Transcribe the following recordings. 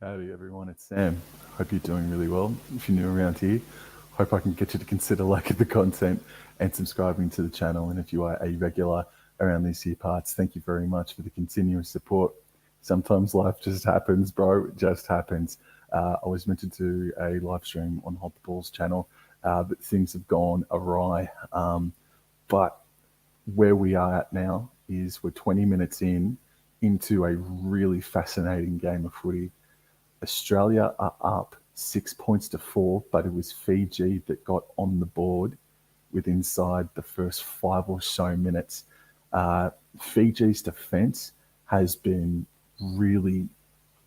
Howdy everyone, it's Sam. Hope you're doing really well. If you're new around here, hope I can get you to consider liking the content and subscribing to the channel. And if you are a regular around these here parts, thank you very much for the continuous support. Sometimes life just happens, bro. It just happens. I was meant to do a live stream on Hold the Balls channel, but things have gone awry. But where we are at now is we're 20 minutes into a really fascinating game of footy. Australia are up 6 points to 4, but it was Fiji that got on the board with inside the first 5 or so minutes. Fiji's defence has been really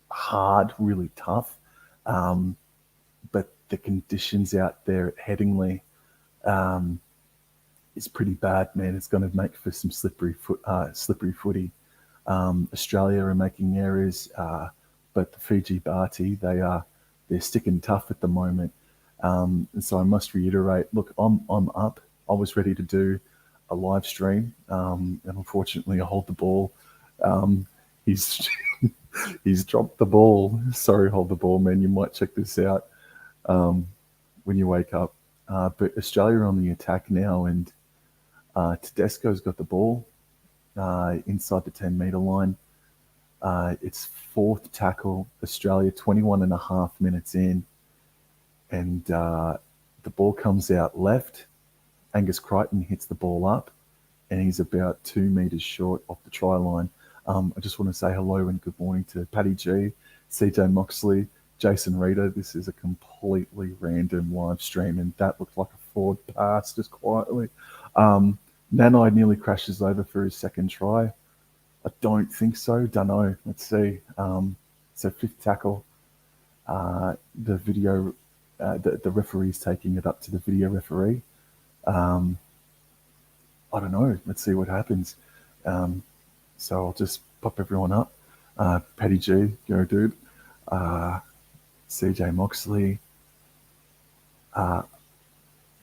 hard, really tough, but the conditions out there at Headingley is pretty bad, man. It's going to make for some slippery footy. Australia are making errors. But the Fiji Barty, they're sticking tough at the moment. And so I must reiterate, look, I'm up. I was ready to do a live stream, and unfortunately, I hold the ball. He's he's dropped the ball. Sorry, hold the ball, man. You might check this out when you wake up. But Australia are on the attack now, and Tedesco's got the ball inside the 10-metre line. It's fourth tackle, Australia, 21 and a half minutes in. And the ball comes out left. Angus Crichton hits the ball up, and he's about 2 metres short off the try line. I just want to say hello and good morning to Paddy G, CJ Moxley, Jason Reader. This is a completely random live stream, and that looked like a forward pass just quietly. Nanai nearly crashes over for his second try. I don't think so. Don't know. Let's see. So fifth tackle. The video, the referee's taking it up to the video referee. I don't know. Let's see what happens. So I'll just pop everyone up. Paddy G, go dude. CJ Moxley. Come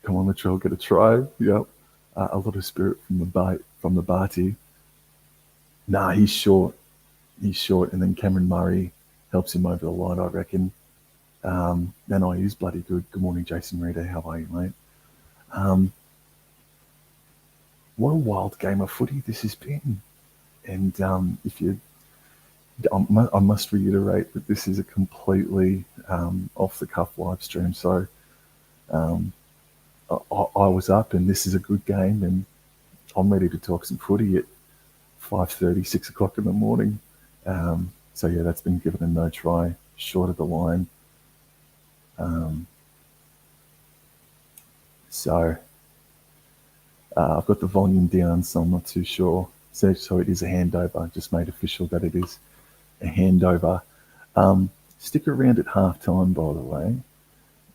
on, Latrell, get a try. Yep. A lot of spirit from the Barty. Nah, he's short. And then Cameron Murray helps him over the line, I reckon. Then I use bloody good. Good morning, Jason Reader. How are you, mate? What a wild game of footy this has been. And I must reiterate that this is a completely off-the-cuff live stream. So I was up, and this is a good game, and I'm ready to talk some footy at 5:30, 6 o'clock in the morning. So yeah, that's been given a no try, short of the line. So I've got the volume down, so I'm not too sure. So it is a handover. I just made official that it is a handover. Stick around at halftime, by the way,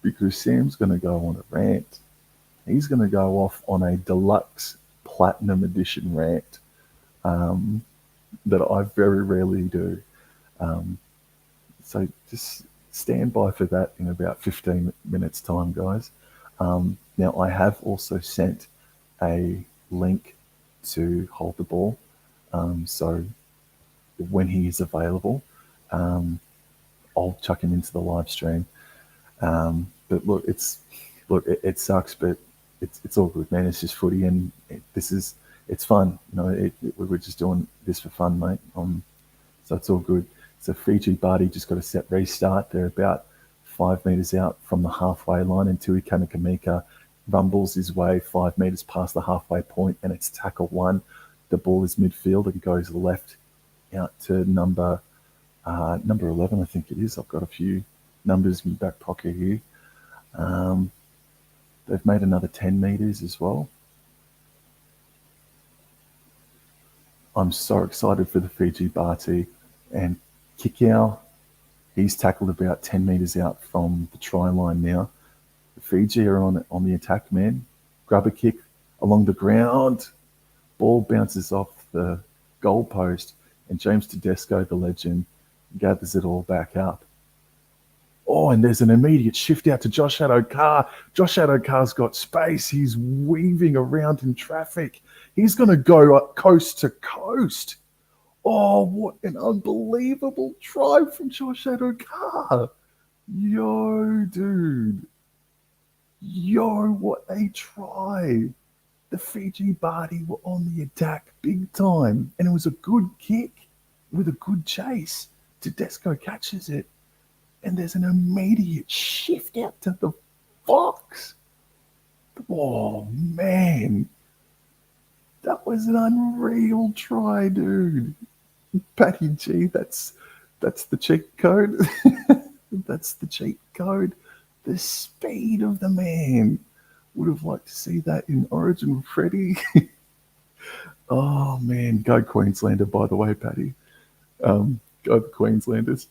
because Sam's going to go on a rant. He's going to go off on a deluxe platinum edition rant that I very rarely do. So just stand by for that in about 15 minutes time, guys. Now I have also sent a link to Hold the Ball. So when he is available, I'll chuck him into the live stream. But look, it sucks, but it's all good, man. It's just footy, and it's fun. You know, we're just doing this for fun, mate. So it's all good. So Fiji Barty just got a set restart. They're about 5 metres out from the halfway line, and Tui Kanakamika rumbles his way 5 metres past the halfway point, and it's tackle one. The ball is midfield. It goes left out to number 11, I think it is. I've got a few numbers in my back pocket here. They've made another 10 metres as well. I'm so excited for the Fiji Barty. And Kikau, he's tackled about 10 metres out from the try line now. The Fiji are on the attack, man. Grab a kick along the ground. Ball bounces off the goal post, and James Tedesco, the legend, gathers it all back up. Oh, and there's an immediate shift out to Josh Addo-Carr. Josh Addo-Carr's got space. He's weaving around in traffic. He's going to go coast to coast. Oh, what an unbelievable try from Josh Adokar. Yo, dude. Yo, what a try. The Fiji Barty were on the attack big time, and it was a good kick with a good chase. Tedesco catches it, and there's an immediate shift out to the Fox. Oh, man. That was an unreal try, dude. Patty G, that's the cheat code. That's the cheat code. The speed of the man. Would have liked to see that in Origin with Freddie. Oh man, go Queenslander, by the way, Patty. Go the Queenslanders.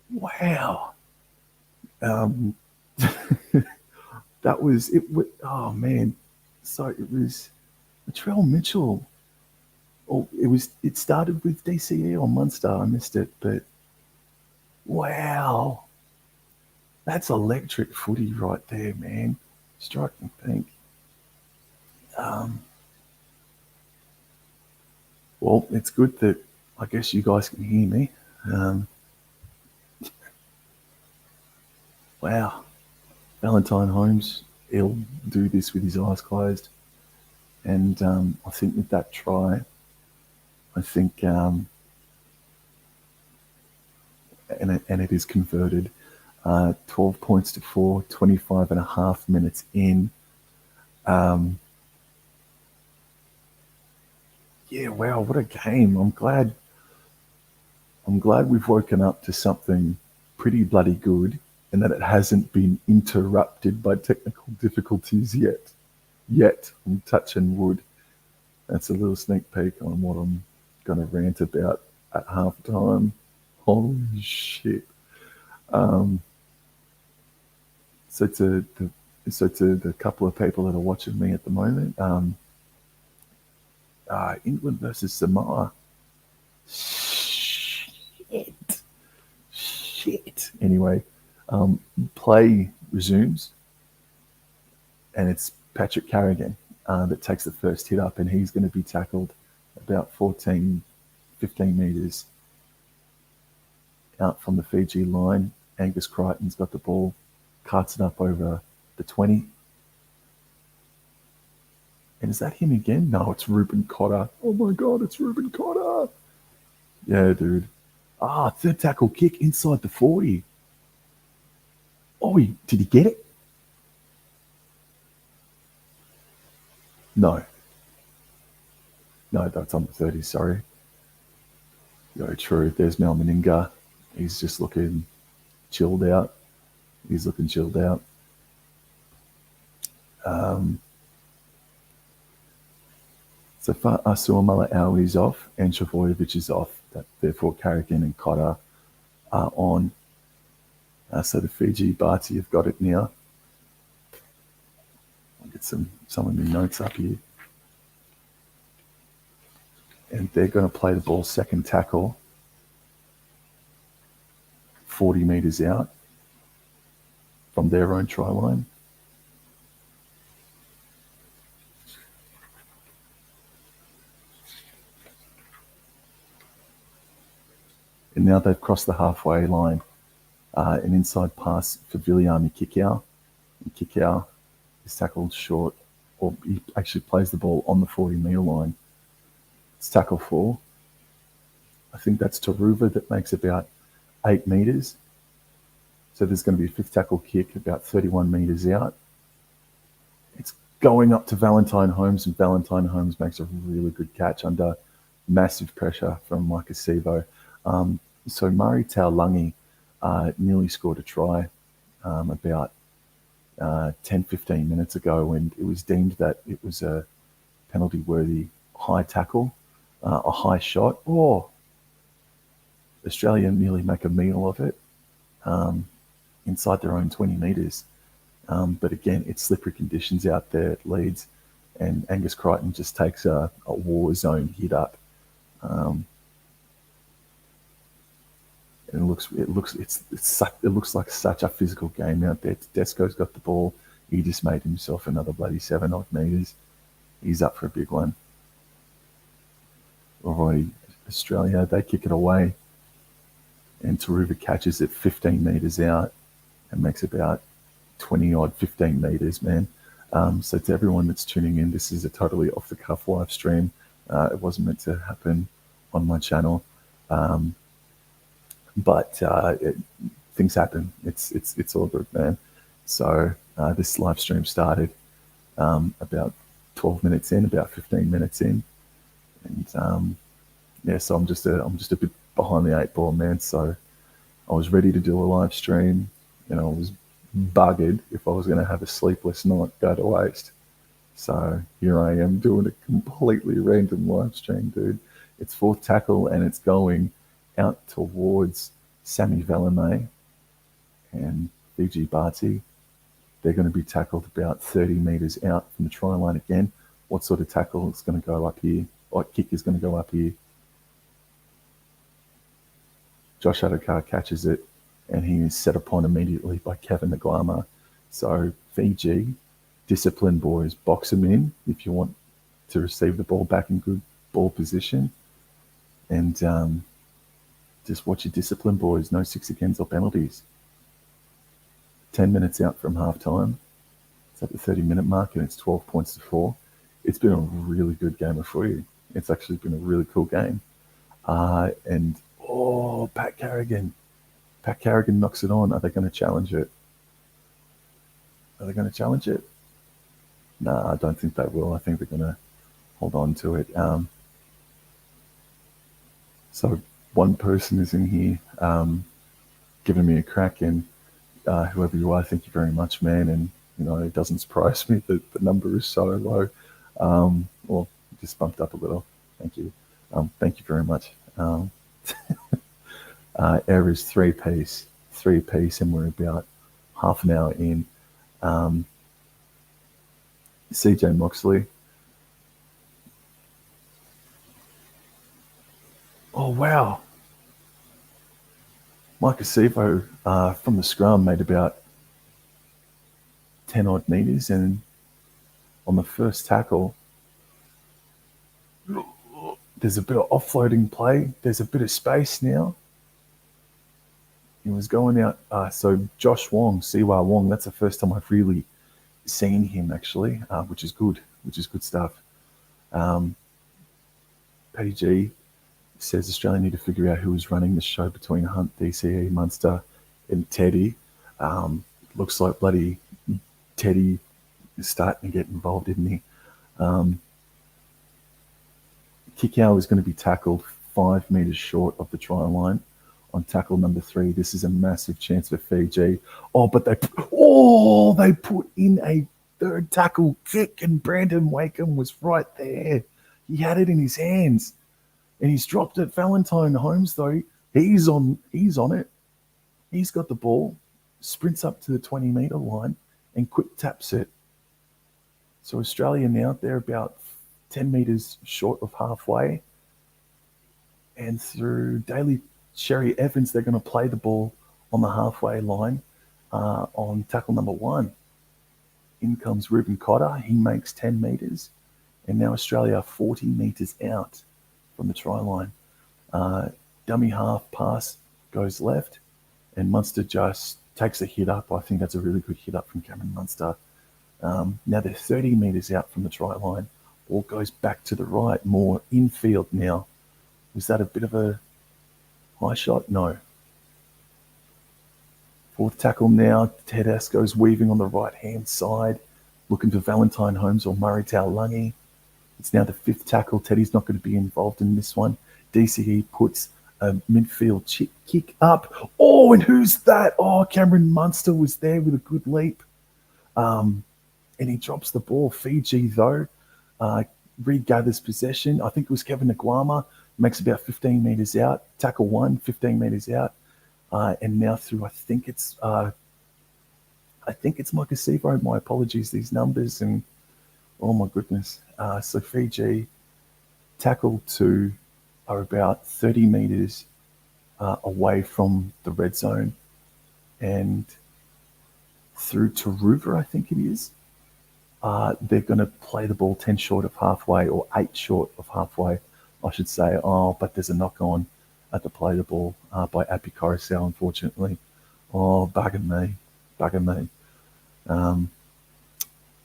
Wow. That was it. Oh man. So it was Latrell Mitchell. Oh, it started with DCE on Munster. I missed it, but wow. That's electric footy right there, man. Striking pink. Well, it's good that I guess you guys can hear me. Wow. Valentine Holmes, he'll do this with his eyes closed. And I think with that try, I think, and it is converted, 12 points to 4, 25 and a half minutes in. Yeah, wow, what a game. I'm glad we've woken up to something pretty bloody good and that it hasn't been interrupted by technical difficulties yet. I'm touching wood. That's a little sneak peek on what I'm going to rant about at halftime. Holy shit. So to the couple of people that are watching me at the moment, England versus Samoa. Shit. Anyway, play resumes, and it's Patrick Carrigan that takes the first hit up, and he's going to be tackled about 14, 15 metres out from the Fiji line. Angus Crichton's got the ball, carts it up over the 20. And is that him again? No, it's Ruben Cotter. Oh my God, it's Ruben Cotter. Yeah, dude. Third tackle kick inside the 40. Oh, did he get it? No, that's on the 30, sorry. Yeah, true. There's Mal Meninga. He's just looking chilled out. So far, Suamala is off and Travojevic is off. Therefore, Carrigan and Cotter are on. So the Fiji Barty have got it now. I'll get some of my notes up here. And they're going to play the ball second tackle, 40 metres out from their own try line. And now they've crossed the halfway line. An inside pass for Viliami Kikau. And Kikau is tackled short, or he actually plays the ball on the 40-metre line. It's tackle 4. I think that's Taruva that makes about 8 metres. So there's going to be a fifth tackle kick about 31 metres out. It's going up to Valentine Holmes, and Valentine Holmes makes a really good catch under massive pressure from Micah Sevo. So Murray Taulagi nearly scored a try about 10-15 minutes ago, and it was deemed that it was a penalty-worthy high tackle, a high shot. Australia nearly make a meal of it inside their own 20 metres. But again, it's slippery conditions out there at Leeds, and Angus Crichton just takes a war zone hit up. And it looks like such a physical game out there. Tedesco's got the ball. He just made himself another bloody 7 odd metres. He's up for a big one. Alrighty. Australia, they kick it away, and Taruva catches it 15 metres out and makes about 20 odd 15 metres, man. So to everyone that's tuning in, this is a totally off the cuff live stream. It wasn't meant to happen on my channel, but things happen. It's all good, man. So this live stream started about 12 minutes in, about 15 minutes in, and yeah, so I'm just a bit behind the eight ball, man. So I was ready to do a live stream, and I was buggered if I was going to have a sleepless night go to waste. So here I am doing a completely random live stream, dude. It's fourth tackle, and it's going out towards Sammy Velame and Fiji Barty. They're going to be tackled about 30 metres out from the try line again. What sort of tackle is going to go up here? What kick is going to go up here? Josh Adokar catches it, and he is set upon immediately by Kevin Nglama. So Fiji, discipline, boys, box him in if you want to receive the ball back in good ball position. And just watch your discipline, boys. No 6 against or penalties. 10 minutes out from halftime. It's at the 30-minute mark, and it's 12 points to 4. It's been a really good game of footy. It's actually been a really cool game. And Pat Carrigan. Pat Carrigan knocks it on. Are they going to challenge it? No, I don't think they will. I think they're going to hold on to it. So one person is in here giving me a crack, and whoever you are, thank you very much, man. And it doesn't surprise me that the number is so low. Well, just bumped up a little. Thank you. Thank you very much. Air is three piece, and we're about half an hour in. CJ Moxley. Oh, wow. Mike Acevo from the scrum made about 10 odd metres, and on the first tackle, there's a bit of offloading play. There's a bit of space now. He was going out. So Josh Wong, Siwa Wong, that's the first time I've really seen him, actually, which is good stuff. Paddy G says Australia need to figure out who is running the show between Hunt, DCE, Munster, and Teddy. Looks like bloody Teddy is starting to get involved, isn't he? Kikau is going to be tackled 5 metres short of the try line on tackle number 3. This is a massive chance for Fiji. But they put in a third tackle kick, and Brandon Wakeham was right there. He had it in his hands, and he's dropped it. Valentine Holmes, though, he's on it. He's got the ball, sprints up to the 20-metre line, and quick taps it. So Australia now, they're about 10 metres short of halfway. And through Daly Sherry Evans, they're going to play the ball on the halfway line on tackle number 1. In comes Ruben Cotter. He makes 10 metres. And now Australia are 40 metres out from the try line. Dummy half pass goes left, and Munster just takes a hit up. I think that's a really good hit up from Cameron Munster. Now they're 30 metres out from the try line. Ball goes back to the right, more infield now. Was that a bit of a high shot? No. Fourth tackle now. Tedesco's weaving on the right-hand side, looking for Valentine Holmes or Murray Taulagi. It's now the 5th tackle. Teddy's not going to be involved in this one. DCE puts a midfield kick up. And who's that? Cameron Munster was there with a good leap. And he drops the ball. Fiji, though, regathers possession. I think it was Kevin Nglama, makes about 15 metres out. Tackle 1, 15 metres out. And now through, I think it's Mike Acevo. My apologies, these numbers, and oh my goodness. So Fiji, tackle 2 are about 30 metres away from the red zone, and through Taruva, I think it is, they're going to play the ball 10 short of halfway, or 8 short of halfway I should say. Oh, but there's a knock on at the play the ball by Api Coruscant, unfortunately. Oh, bugging me. Bugging me.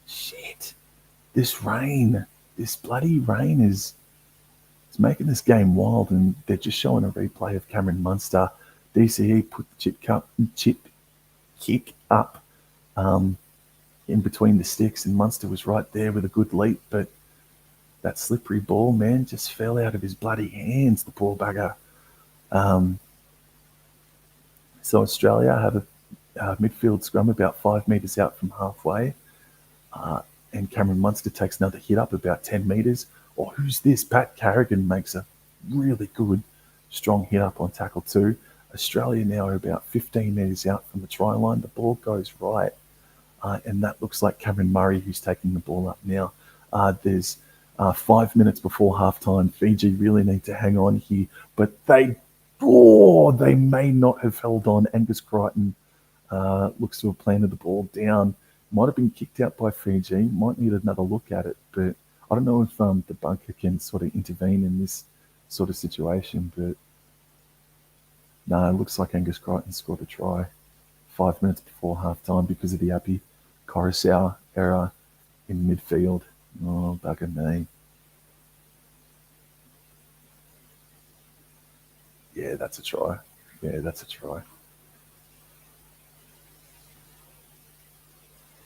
Shit. This rain. This bloody rain is it's making this game wild, and they're just showing a replay of Cameron Munster. DCE put the chip kick up in between the sticks, and Munster was right there with a good leap, but that slippery ball, man, just fell out of his bloody hands, the poor bugger. So Australia have a midfield scrum about 5 metres out from halfway, and Cameron Munster takes another hit up about 10 metres. Or who's this? Pat Carrigan makes a really good, strong hit up on tackle 2. Australia now are about 15 metres out from the try line. The ball goes right, and that looks like Cameron Murray who's taking the ball up now. There's 5 minutes before halftime. Fiji really need to hang on here, but they may not have held on. Angus Crichton looks to have planted the ball down. Might have been kicked out by Fiji. Might need another look at it, but I don't know if the bunker can sort of intervene in this sort of situation. But no, it looks like Angus Crichton scored a try 5 minutes before halftime because of the Api Coruscant error in midfield. Oh, bugger me. Yeah, that's a try. Yeah, that's a try.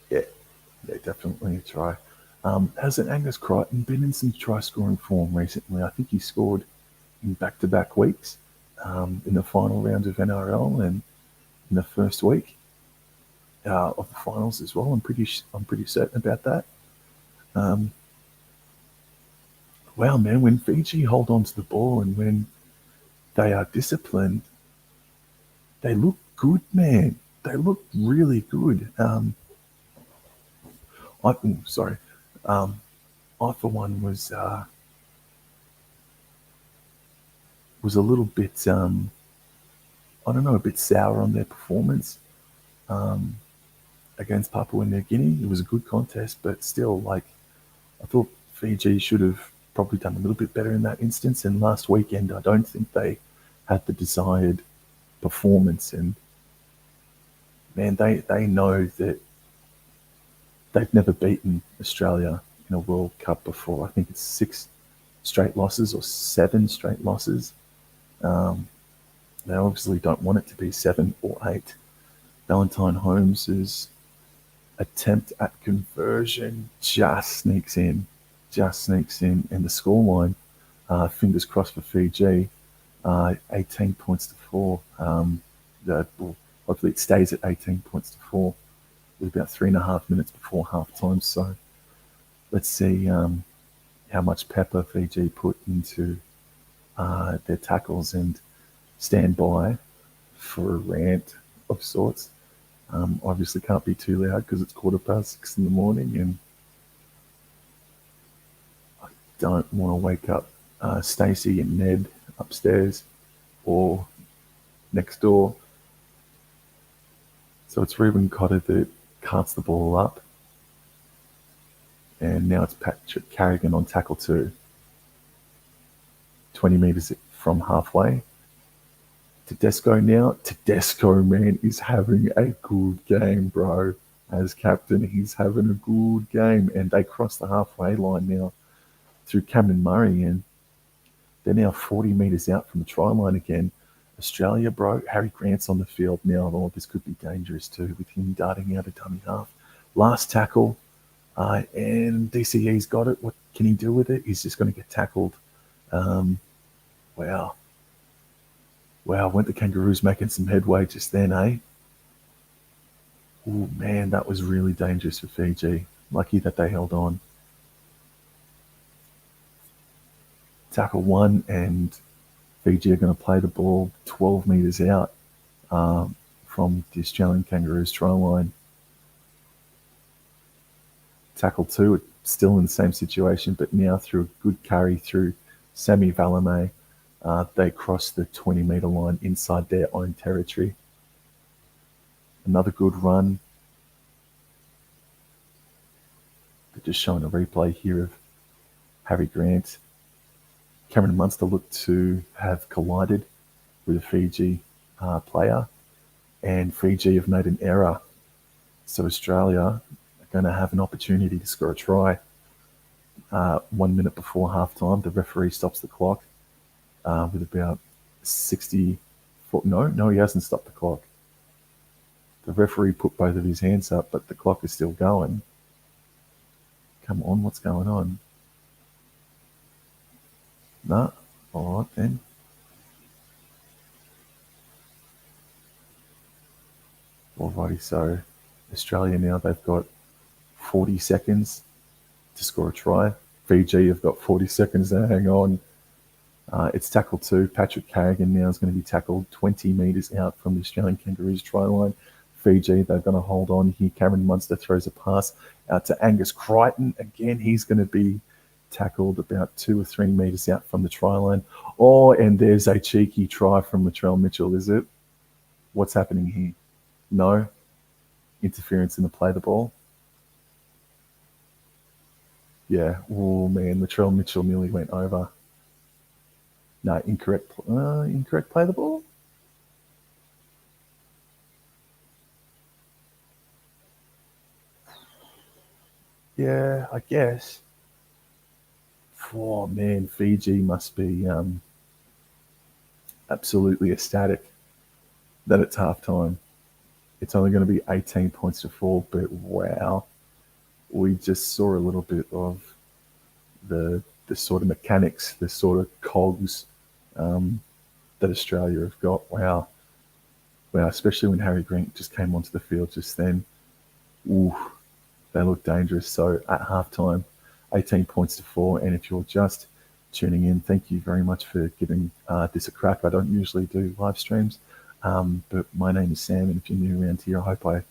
Yeah, definitely a try. Hasn't Angus Crichton been in some try-scoring form recently? I think he scored in back-to-back weeks in the final round of NRL and in the first week of the finals as well. I'm pretty certain about that. Wow, man, when Fiji hold on to the ball and when they are disciplined, they look good, man. They look really good. I for one was a little bit a bit sour on their performance against Papua New Guinea. It was a good contest, but still, like, I thought Fiji should have probably done a little bit better in that instance. And last weekend, I don't think they had the desired performance. And man, they know that they've never beaten Australia in a World Cup before. I think it's 6 straight losses or 7 straight losses. They obviously don't want it to be 7 or 8. Valentine Holmes's attempt at conversion just sneaks in, and the scoreline, fingers crossed for Fiji, 18 points to 4. Hopefully it stays at 18 points to 4 with about 3.5 minutes before halftime. So let's see how much pepper Fiji put into their tackles, and stand by for a rant of sorts. Obviously can't be too loud because it's 6:15 in the morning, and I don't want to wake up Stacey and Ned upstairs or next door. So it's Reuben Cotter that carts the ball up, and now it's Patrick Carrigan on tackle 2. 20 metres from halfway. Tedesco now. Tedesco, man, is having a good game, bro. As captain, he's having a good game. And they cross the halfway line now through Cameron Murray, and they're now 40 metres out from the try line again. Australia, bro, Harry Grant's on the field now. Oh, this could be dangerous too, with him darting out a dummy half. Last tackle, and DCE's got it. What can he do with it? He's just going to get tackled. Wow, weren't the Kangaroos making some headway just then, eh? Oh, man, that was really dangerous for Fiji. Lucky that they held on. Tackle 1, and Fiji are going to play the ball 12 metres out from the Australian Kangaroos try line. Tackle 2, still in the same situation, but now through a good carry through Sami Valame, they cross the 20-metre line inside their own territory. Another good run. They're just showing a replay here of Harry Grant Cameron Munster looked to have collided with a Fiji player, and Fiji have made an error. So Australia are going to have an opportunity to score a try. 1 minute before halftime, the referee stops the clock with about 60. No, he hasn't stopped the clock. The referee put both of his hands up, but the clock is still going. Come on, what's going on? No, all right then. Alrighty, so Australia now, they've got 40 seconds to score a try. Fiji have got 40 seconds to hang on. It's tackle 2. Patrick Carrigan now is going to be tackled 20 metres out from the Australian Kangaroos try line. Fiji, they're going to hold on here. Cameron Munster throws a pass out to Angus Crichton. Again, he's going to be tackled about 2 or 3 metres out from the try line. Oh, and there's a cheeky try from Latrell Mitchell, is it? What's happening here? No interference in the play of the ball. Yeah, oh man, Latrell Mitchell nearly went over. No, incorrect play of the ball. Yeah, I guess. Oh man, Fiji must be absolutely ecstatic that it's halftime. It's only going to be 18 points to 4, but wow, we just saw a little bit of the sort of mechanics, the sort of cogs that Australia have got. Wow, especially when Harry Grant just came onto the field just then. Ooh, they look dangerous. So at halftime, 18 points to 4. And if you're just tuning in, thank you very much for giving this a crack. I don't usually do live streams, but my name is Sam, and if you're new around here, I hope I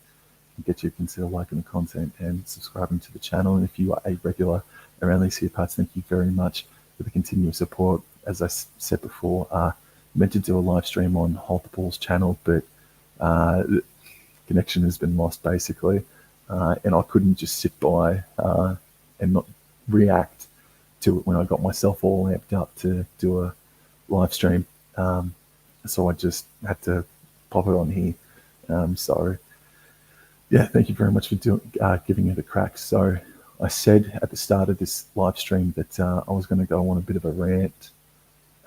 can get you to consider liking the content and subscribing to the channel. And if you are a regular around these here parts, thank you very much for the continuous support. As I said before, meant to do a live stream on Hold the Ball's channel, but the connection has been lost basically, and I couldn't just sit by and not react to it when I got myself all amped up to do a live stream. So I just had to pop it on here. So yeah, thank you very much for giving it a crack. So I said at the start of this live stream that I was going to go on a bit of a rant,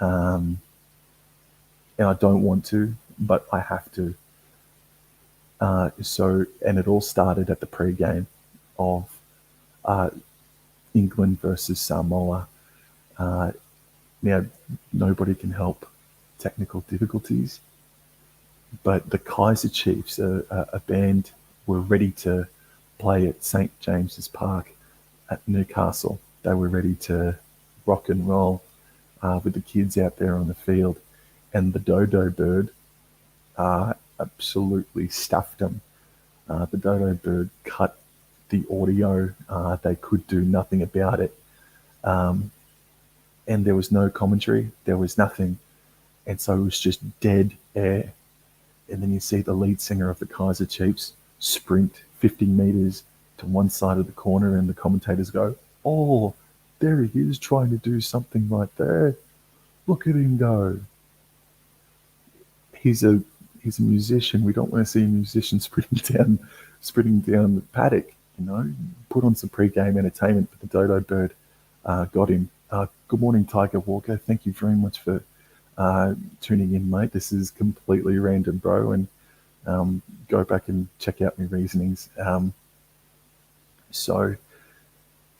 and I don't want to, but I have to. And it all started at the pre-game of England versus Samoa. Now, nobody can help technical difficulties, but the Kaiser Chiefs, a band, were ready to play at St. James's Park at Newcastle. They were ready to rock and roll with the kids out there on the field, and the dodo bird absolutely stuffed them. The dodo bird cut the audio. They could do nothing about it. And there was no commentary. There was nothing. And so it was just dead air. And then you see the lead singer of the Kaiser Chiefs sprint 50 meters to one side of the corner, and the commentators go, "Oh, there he is trying to do something right there. Look at him go." He's a musician. We don't want to see a musician sprinting down the paddock. Put on some pre-game entertainment. But the dodo bird got him. Good morning, Tiger Walker. Thank you very much for tuning in, mate. This is completely random, bro, and go back and check out my reasonings. So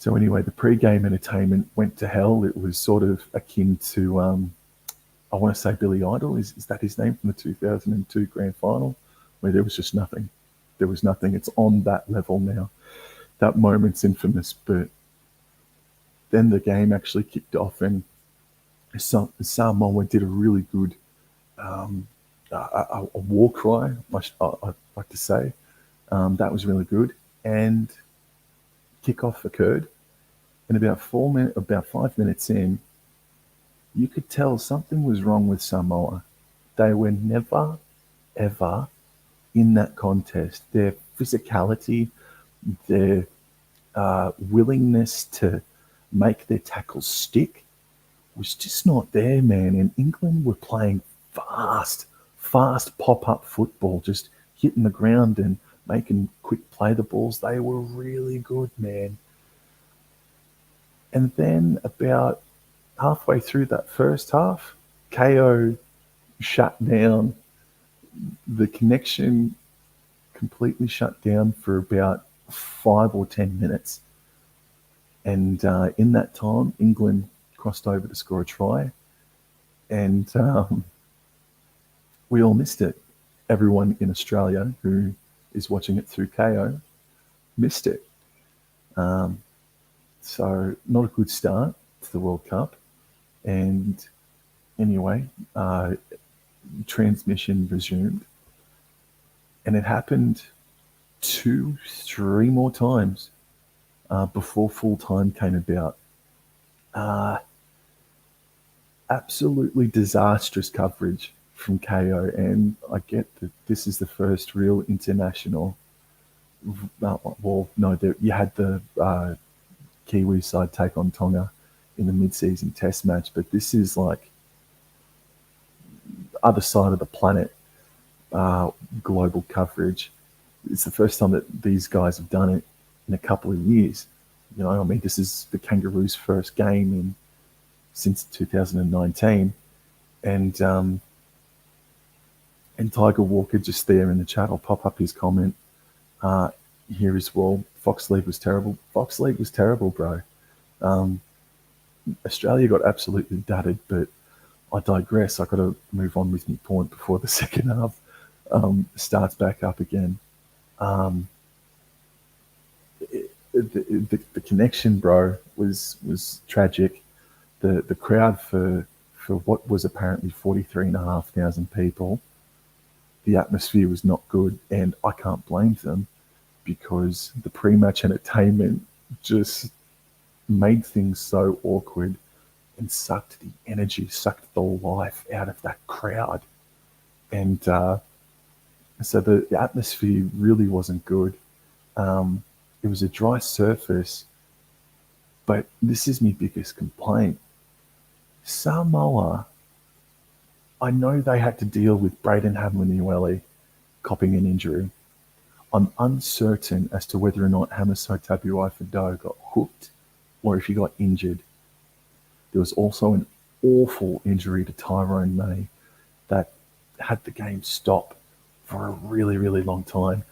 anyway, the pre-game entertainment went to hell. It was sort of akin to, I want to say Billy Idol. Is that his name, from the 2002 grand final, where there was just nothing. There was nothing. It's on that level now. That moment's infamous, but then the game actually kicked off, and Samoa did a really good a war cry, I'd like to say. That was really good. And kickoff occurred, and about 5 minutes in, you could tell something was wrong with Samoa. They were never, ever in that contest. Their physicality, their willingness to make their tackles stick was just not there, man. And England were playing fast pop up football, just hitting the ground and making quick play the balls. They were really good, man. And then about halfway through that first half, KO shut down. The connection completely shut down for about 5 or 10 minutes. And in that time, England crossed over to score a try, and we all missed it. Everyone in Australia who is watching it through KO missed it. So not a good start to the World Cup. And anyway, transmission resumed, and it happened 2, 3 more times before full time came about. Absolutely disastrous coverage from KO, and I get that this is the first real international. Well, no, you had the Kiwi side take on Tonga in the mid-season Test match, but this is like other side of the planet global coverage. It's the first time that these guys have done it in a couple of years. You know, I mean, this is the Kangaroos' first game since 2019, and Tiger Walker just there in the chat. I'll pop up his comment here as well. Fox League was terrible. Fox League was terrible, bro. Australia got absolutely dudded, but I digress. I got to move on with my point before the second half starts back up again. The connection, bro, was tragic. The crowd for what was apparently 43,500 people, the atmosphere was not good, and I can't blame them because the pre-match entertainment just made things so awkward and sucked the energy, sucked the life out of that crowd. And so the atmosphere really wasn't good. It was a dry surface, but this is my biggest complaint. Samoa, I know they had to deal with Braden Hamlin-Uele copping an injury. I'm uncertain as to whether or not Hamiso Tabuai-Fidow got hooked or if he got injured. There was also an awful injury to Tyrone May that had the game stop for a really, really long time.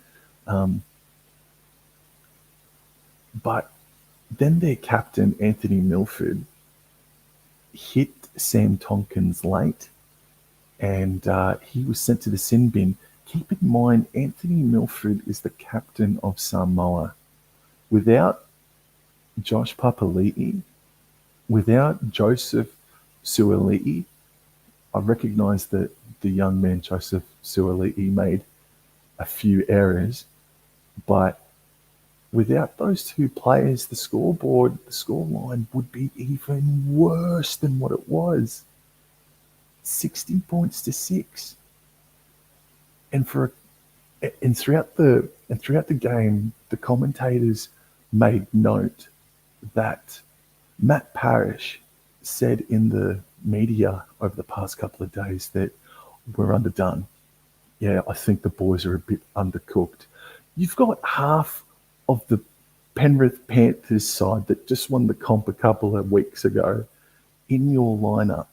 But then their captain, Anthony Milford, hit Sam Tompkins late, and he was sent to the sin bin. Keep in mind, Anthony Milford is the captain of Samoa. Without Josh Papali'i, without Joseph Suali'i, I recognise that the young man Joseph Suali'i made a few errors, but without those two players, the scoreline would be even worse than what it was. 60 points to 6. And throughout the game, the commentators made note that Matt Parrish said in the media over the past couple of days that we're underdone. Yeah, I think the boys are a bit undercooked. You've got half of the Penrith Panthers side that just won the comp a couple of weeks ago in your lineup.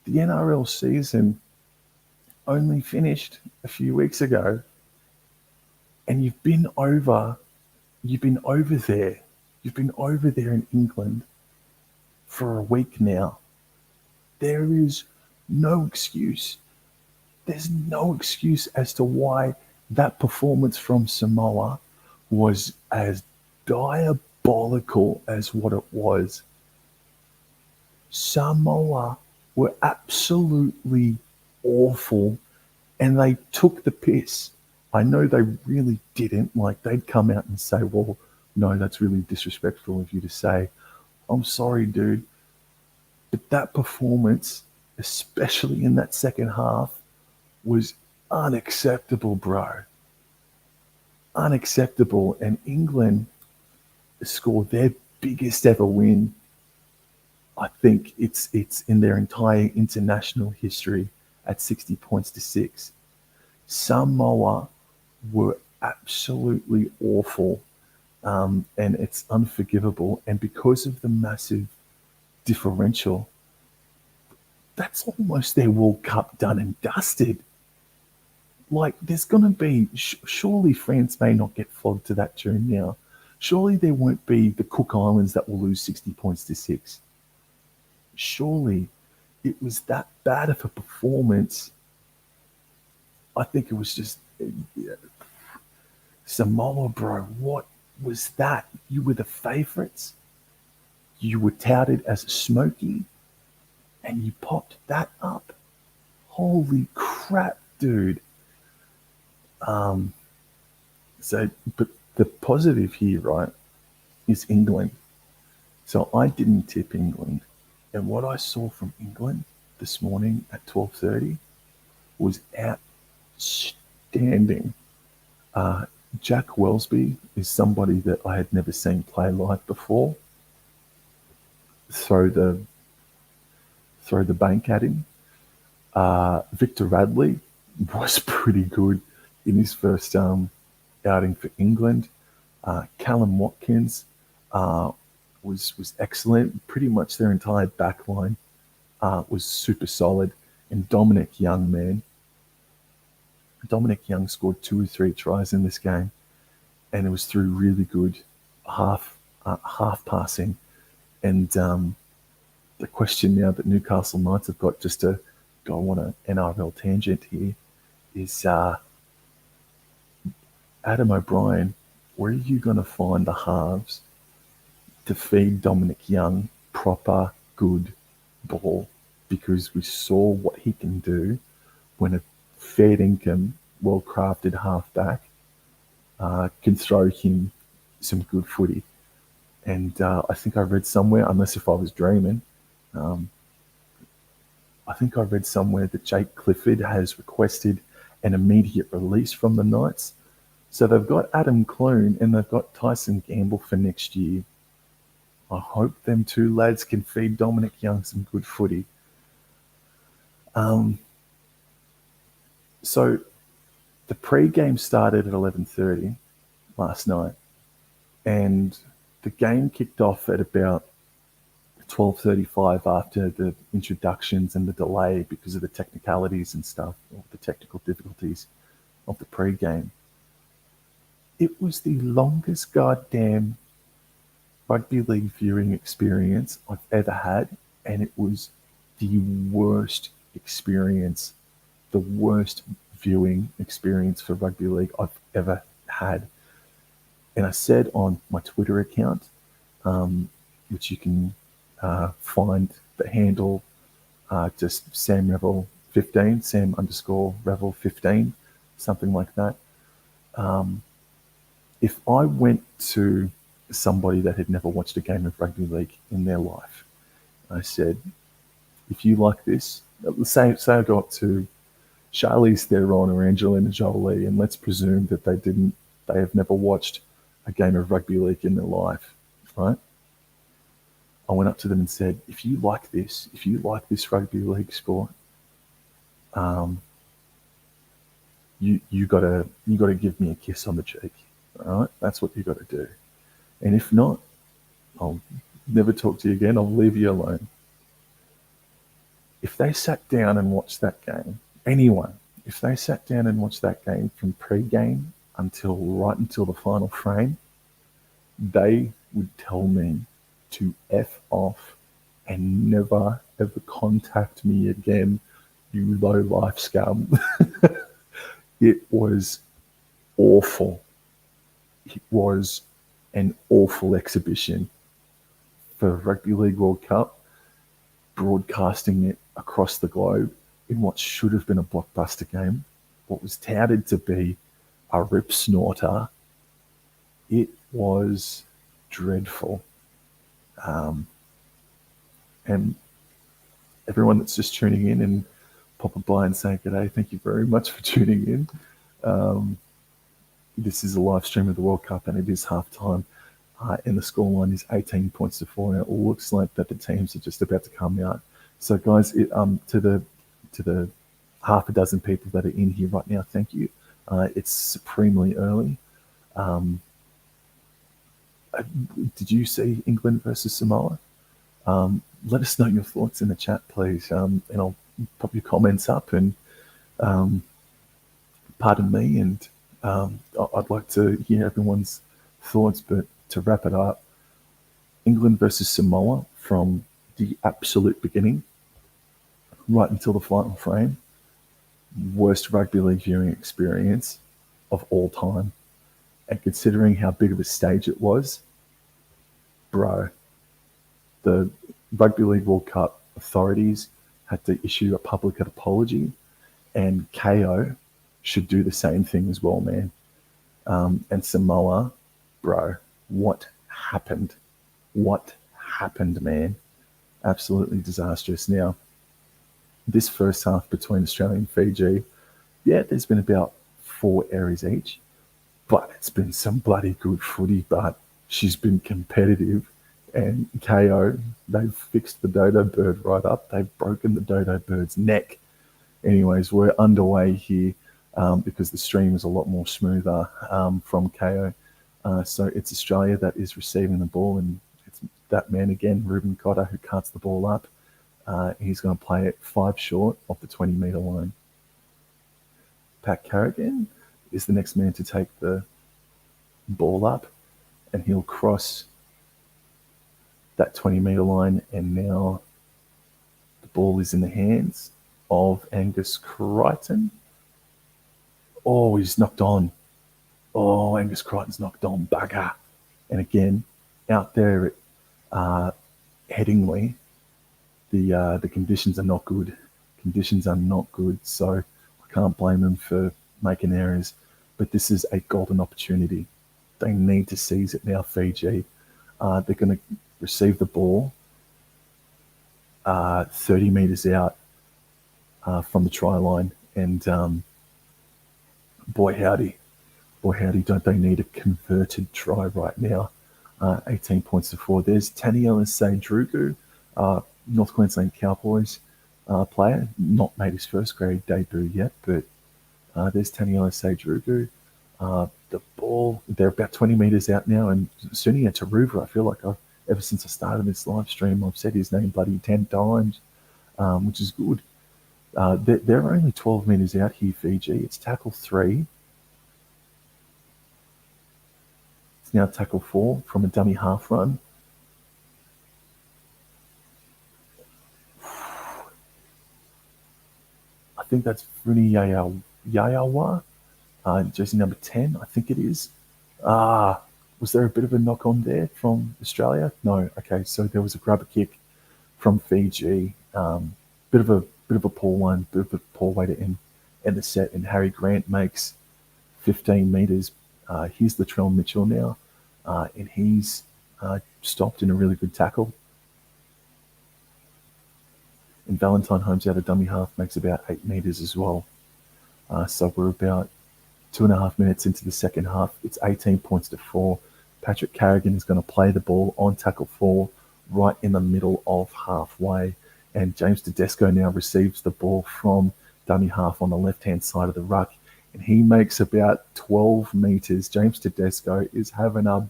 The NRL season only finished a few weeks ago, and you've been over there in England for a week now. There is no excuse. There's no excuse as to why that performance from Samoa was as diabolical as what it was. Samoa were absolutely awful, and they took the piss. I know they really didn't. Like, they'd come out and say, well, no, that's really disrespectful of you to say. I'm sorry, dude. But that performance, especially in that second half, was unacceptable, bro. Unacceptable. And England scored their biggest ever win I think it's in their entire international history at 60 points to 6. Samoa were absolutely awful, and it's unforgivable. And because of the massive differential, that's almost their World Cup done and dusted. Like, there's going to be, surely France may not get flogged to that tune now. Surely there won't be the Cook Islands that will lose 60 points to 6. Surely it was that bad of a performance. I think it was just Samoa, bro. What was that? You were the favourites. You were touted as a smoky, and you popped that up. Holy crap, dude. So, but the positive here, right, is England. So I didn't tip England, and what I saw from England this morning at 12:30 was outstanding. Jack Wellesby is somebody that I had never seen play live before. Throw the bank at him. Victor Radley was pretty good in his first outing for England. Callum Watkins was excellent. Pretty much their entire back line was super solid. And Dominic Young, man. Dominic Young scored 2 or 3 tries in this game, and it was through really good half passing. And the question now that Newcastle Knights have got, just to go on an NRL tangent here, is Adam O'Brien, where are you going to find the halves to feed Dominic Young proper, good ball? Because we saw what he can do when a fair income, well-crafted halfback can throw him some good footy. And I think I read somewhere, unless if I was dreaming, I think I read somewhere that Jake Clifford has requested an immediate release from the Knights. So they've got Adam Clune and they've got Tyson Gamble for next year. I hope them two lads can feed Dominic Young some good footy. So the pre-game started at 11:30 last night, and the game kicked off at about 12:35 after the introductions and the delay because of the technicalities and stuff, or the technical difficulties of the pre-game. It was the longest goddamn rugby league viewing experience I've ever had, and it was the worst experience, the worst viewing experience for rugby league I've ever had. And I said on my Twitter account, which you can find the handle just Sam Revel 15, Sam _ Revel 15, something like that. If I went to somebody that had never watched a game of rugby league in their life, I said, if you like this, say I go up to Charlize Theron or Angelina Jolie, and let's presume that they have never watched a game of rugby league in their life, right? I went up to them and said, if you like this rugby league sport, you gotta give me a kiss on the cheek, all right? That's what you gotta do. And if not, I'll never talk to you again. I'll leave you alone. If they sat down and watched that game, anyone, if they sat down and watched that game from pre-game right until the final frame, they would tell me to F off and never ever contact me again, you low life scum. It was awful. It was an awful exhibition for Rugby League World Cup, broadcasting it across the globe in what should have been a blockbuster game, what was touted to be a rip snorter. It was dreadful. And everyone that's just tuning in and popping by and saying g'day, thank you very much for tuning in. This is a live stream of the World Cup and it is half time. and the scoreline is 18 points to 4. And it looks like that the teams are just about to come out. So, guys, to the half a dozen people that are in here right now, thank you. It's supremely early. Did you see England versus Samoa? Let us know your thoughts in the chat, please, and I'll pop your comments up. And pardon me, and I'd like to hear everyone's thoughts. But to wrap it up, England versus Samoa from the absolute beginning right until the final frame, worst rugby league viewing experience of all time. And considering how big of a stage it was, bro, the Rugby League World Cup authorities had to issue a public apology, and KO should do the same thing as well, man. And Samoa, bro, what happened? What happened, man? Absolutely disastrous. Now, this first half between Australia and Fiji, yeah, there's been about 4 errors each, but it's been some bloody good footy. But she's been competitive, and KO, they've fixed the dodo bird right up. They've broken the dodo bird's neck. Anyways, we're underway here because the stream is a lot more smoother from KO. So it's Australia that is receiving the ball, and it's that man again, Ruben Cotter, who cuts the ball up. He's going to play it 5 short of the 20-metre line. Pat Carrigan is the next man to take the ball up, and he'll cross that 20-metre line, and now the ball is in the hands of Angus Crichton. Oh, he's knocked on. Oh, Angus Crichton's knocked on, bugger. And again, out there at Headingley, the conditions are not good. Conditions are not good, so I can't blame them for making errors. But this is a golden opportunity. They need to seize it now, Fiji. They're going to receive the ball 30 metres out from the try line. And boy, howdy, don't they need a converted try right now. 18 points to 4. There's Taniela Saidrugu, North Queensland Cowboys player. Not made his first grade debut yet, but there's Taniela Saidrugu. The ball, they're about 20 metres out now, and Sunia Taruva, I feel like ever since I started this live stream, I've said his name bloody 10 times, which is good. They're only 12 metres out here, Fiji. It's tackle 3. It's now tackle 4 from a dummy half run. I think that's Funi Yayawa, jersey number 10, I think it is. Was there a bit of a knock on there from Australia? No. Okay, so there was a grubber kick from Fiji. Bit of a poor one, bit of a poor way to end the set. And Harry Grant makes 15 metres. Here's Latrell Mitchell now, and he's stopped in a really good tackle. And Valentine Holmes out of dummy half makes about 8 metres as well. So we're about 2.5 minutes into the second half. It's 18 points to 4. Patrick Carrigan is going to play the ball on tackle 4 right in the middle of halfway. And James Tedesco now receives the ball from dummy half on the left-hand side of the ruck. And he makes about 12 metres. James Tedesco is having a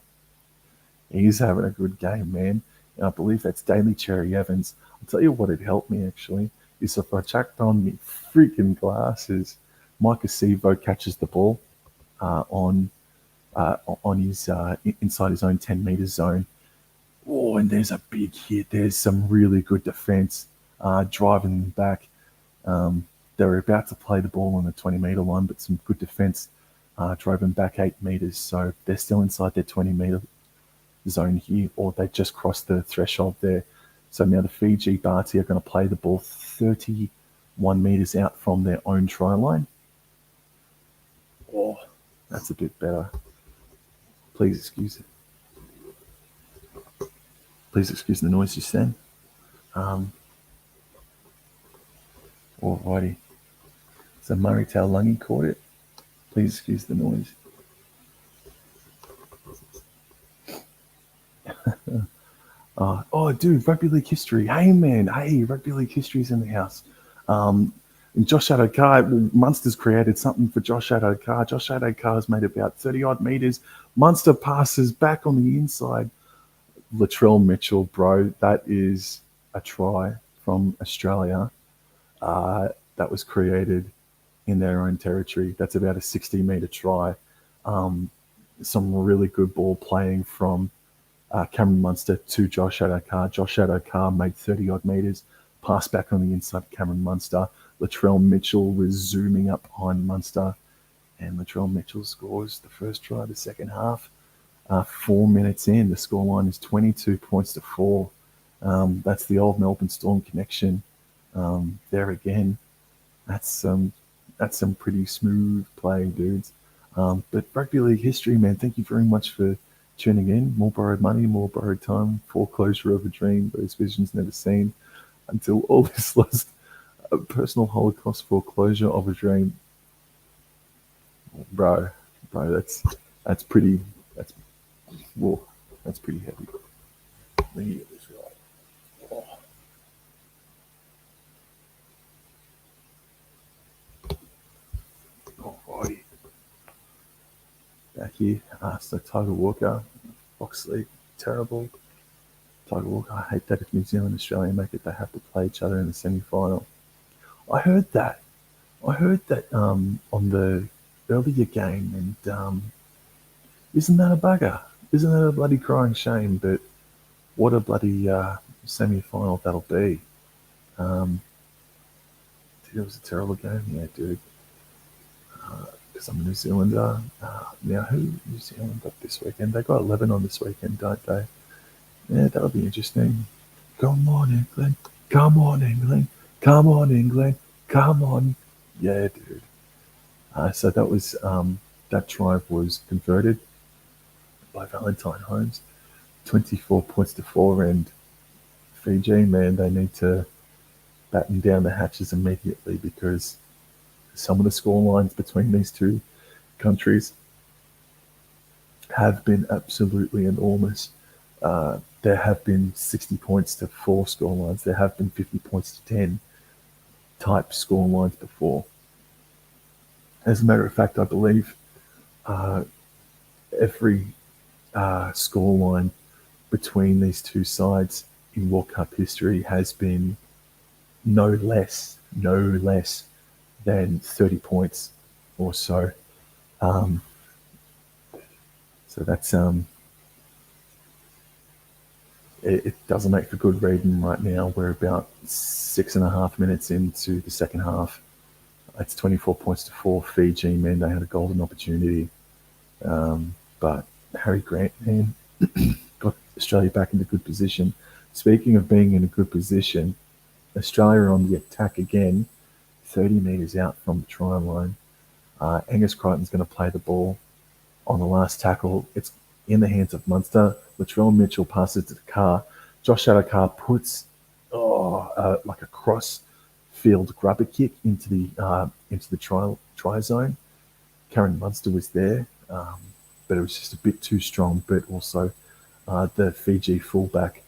good game, man. And I believe that's Daly Cherry Evans. I'll tell you what it helped me, actually, is if I chucked on me freaking glasses, Micah Sevo catches the ball on his inside his own 10 metre zone. Oh, and there's a big hit. There's some really good defence driving them back. They were about to play the ball on the 20 metre line, but some good defence drove them back 8 metres. So they're still inside their 20 metre zone here, or they just crossed the threshold there. So now the Fiji Barty are going to play the ball 31 metres out from their own try line. Oh, that's a bit better. Please excuse the noise just then. Alrighty. So Murray Taulagi caught it. Please excuse the noise. Oh, dude, rugby league history. Hey, man. Hey, rugby league history's in the house. And Josh Adokar, Munster's created something for Josh Adokar. Josh Adokar's made about 30 odd meters. Munster passes back on the inside. Latrell Mitchell, bro, that is a try from Australia that was created in their own territory. That's about a 60-meter try. Some really good ball playing from Cameron Munster to Josh Adokar. Josh Adokar made 30 odd meters, passed back on the inside of Cameron Munster. Latrell Mitchell was zooming up behind Munster, and Latrell Mitchell scores the first try of the second half. 4 minutes in, the scoreline is 22 points to 4. That's the old Melbourne Storm connection. There again, that's some pretty smooth play, dudes. But rugby league history, man. Thank you very much for tuning in. More borrowed money, more borrowed time. Foreclosure of a dream. Those visions never seen until all this lost. A personal Holocaust foreclosure of a dream, bro. That's pretty. Whoa, that's pretty heavy. Let me get this right. Alrighty. Back here. So Tiger Walker, Foxley, terrible. Tiger Walker, I hate that if New Zealand and Australia make it, they have to play each other in the semi-final. I heard that on the earlier game, and isn't that a bugger? Isn't that a bloody crying shame? But what a bloody semi-final that'll be. Dude, it was a terrible game, yeah, dude. Because I'm a New Zealander. Now, who New Zealand got this weekend? They got 11 on this weekend, don't they? Yeah, that'll be interesting. Come on, England. Come on, England. Come on, England. Come on. Yeah, dude. So that was that try was converted by Valentine Holmes. 24 points to 4, and Fiji, man, they need to batten down the hatches immediately, because some of the score lines between these two countries have been absolutely enormous. There have been 60 points to 4 score lines. There have been 50 points to 10 type score lines before. As a matter of fact, I believe every score line between these two sides in World Cup history has been no less than 30 points or so. So that's it doesn't make for good reading right now. We're about 6.5 minutes into the second half. It's 24 points to 4. Fiji, man, they had a golden opportunity. But Harry Grant, man, got Australia back into good position. Speaking of being in a good position, Australia are on the attack again, 30 metres out from the try line. Angus Crichton's going to play the ball on the last tackle. It's in the hands of Munster. Latrell Mitchell passes to the car. Josh Adokar puts like a cross field grubber kick into the try zone. Karen Munster was there, but it was just a bit too strong. But also, the Fiji fullback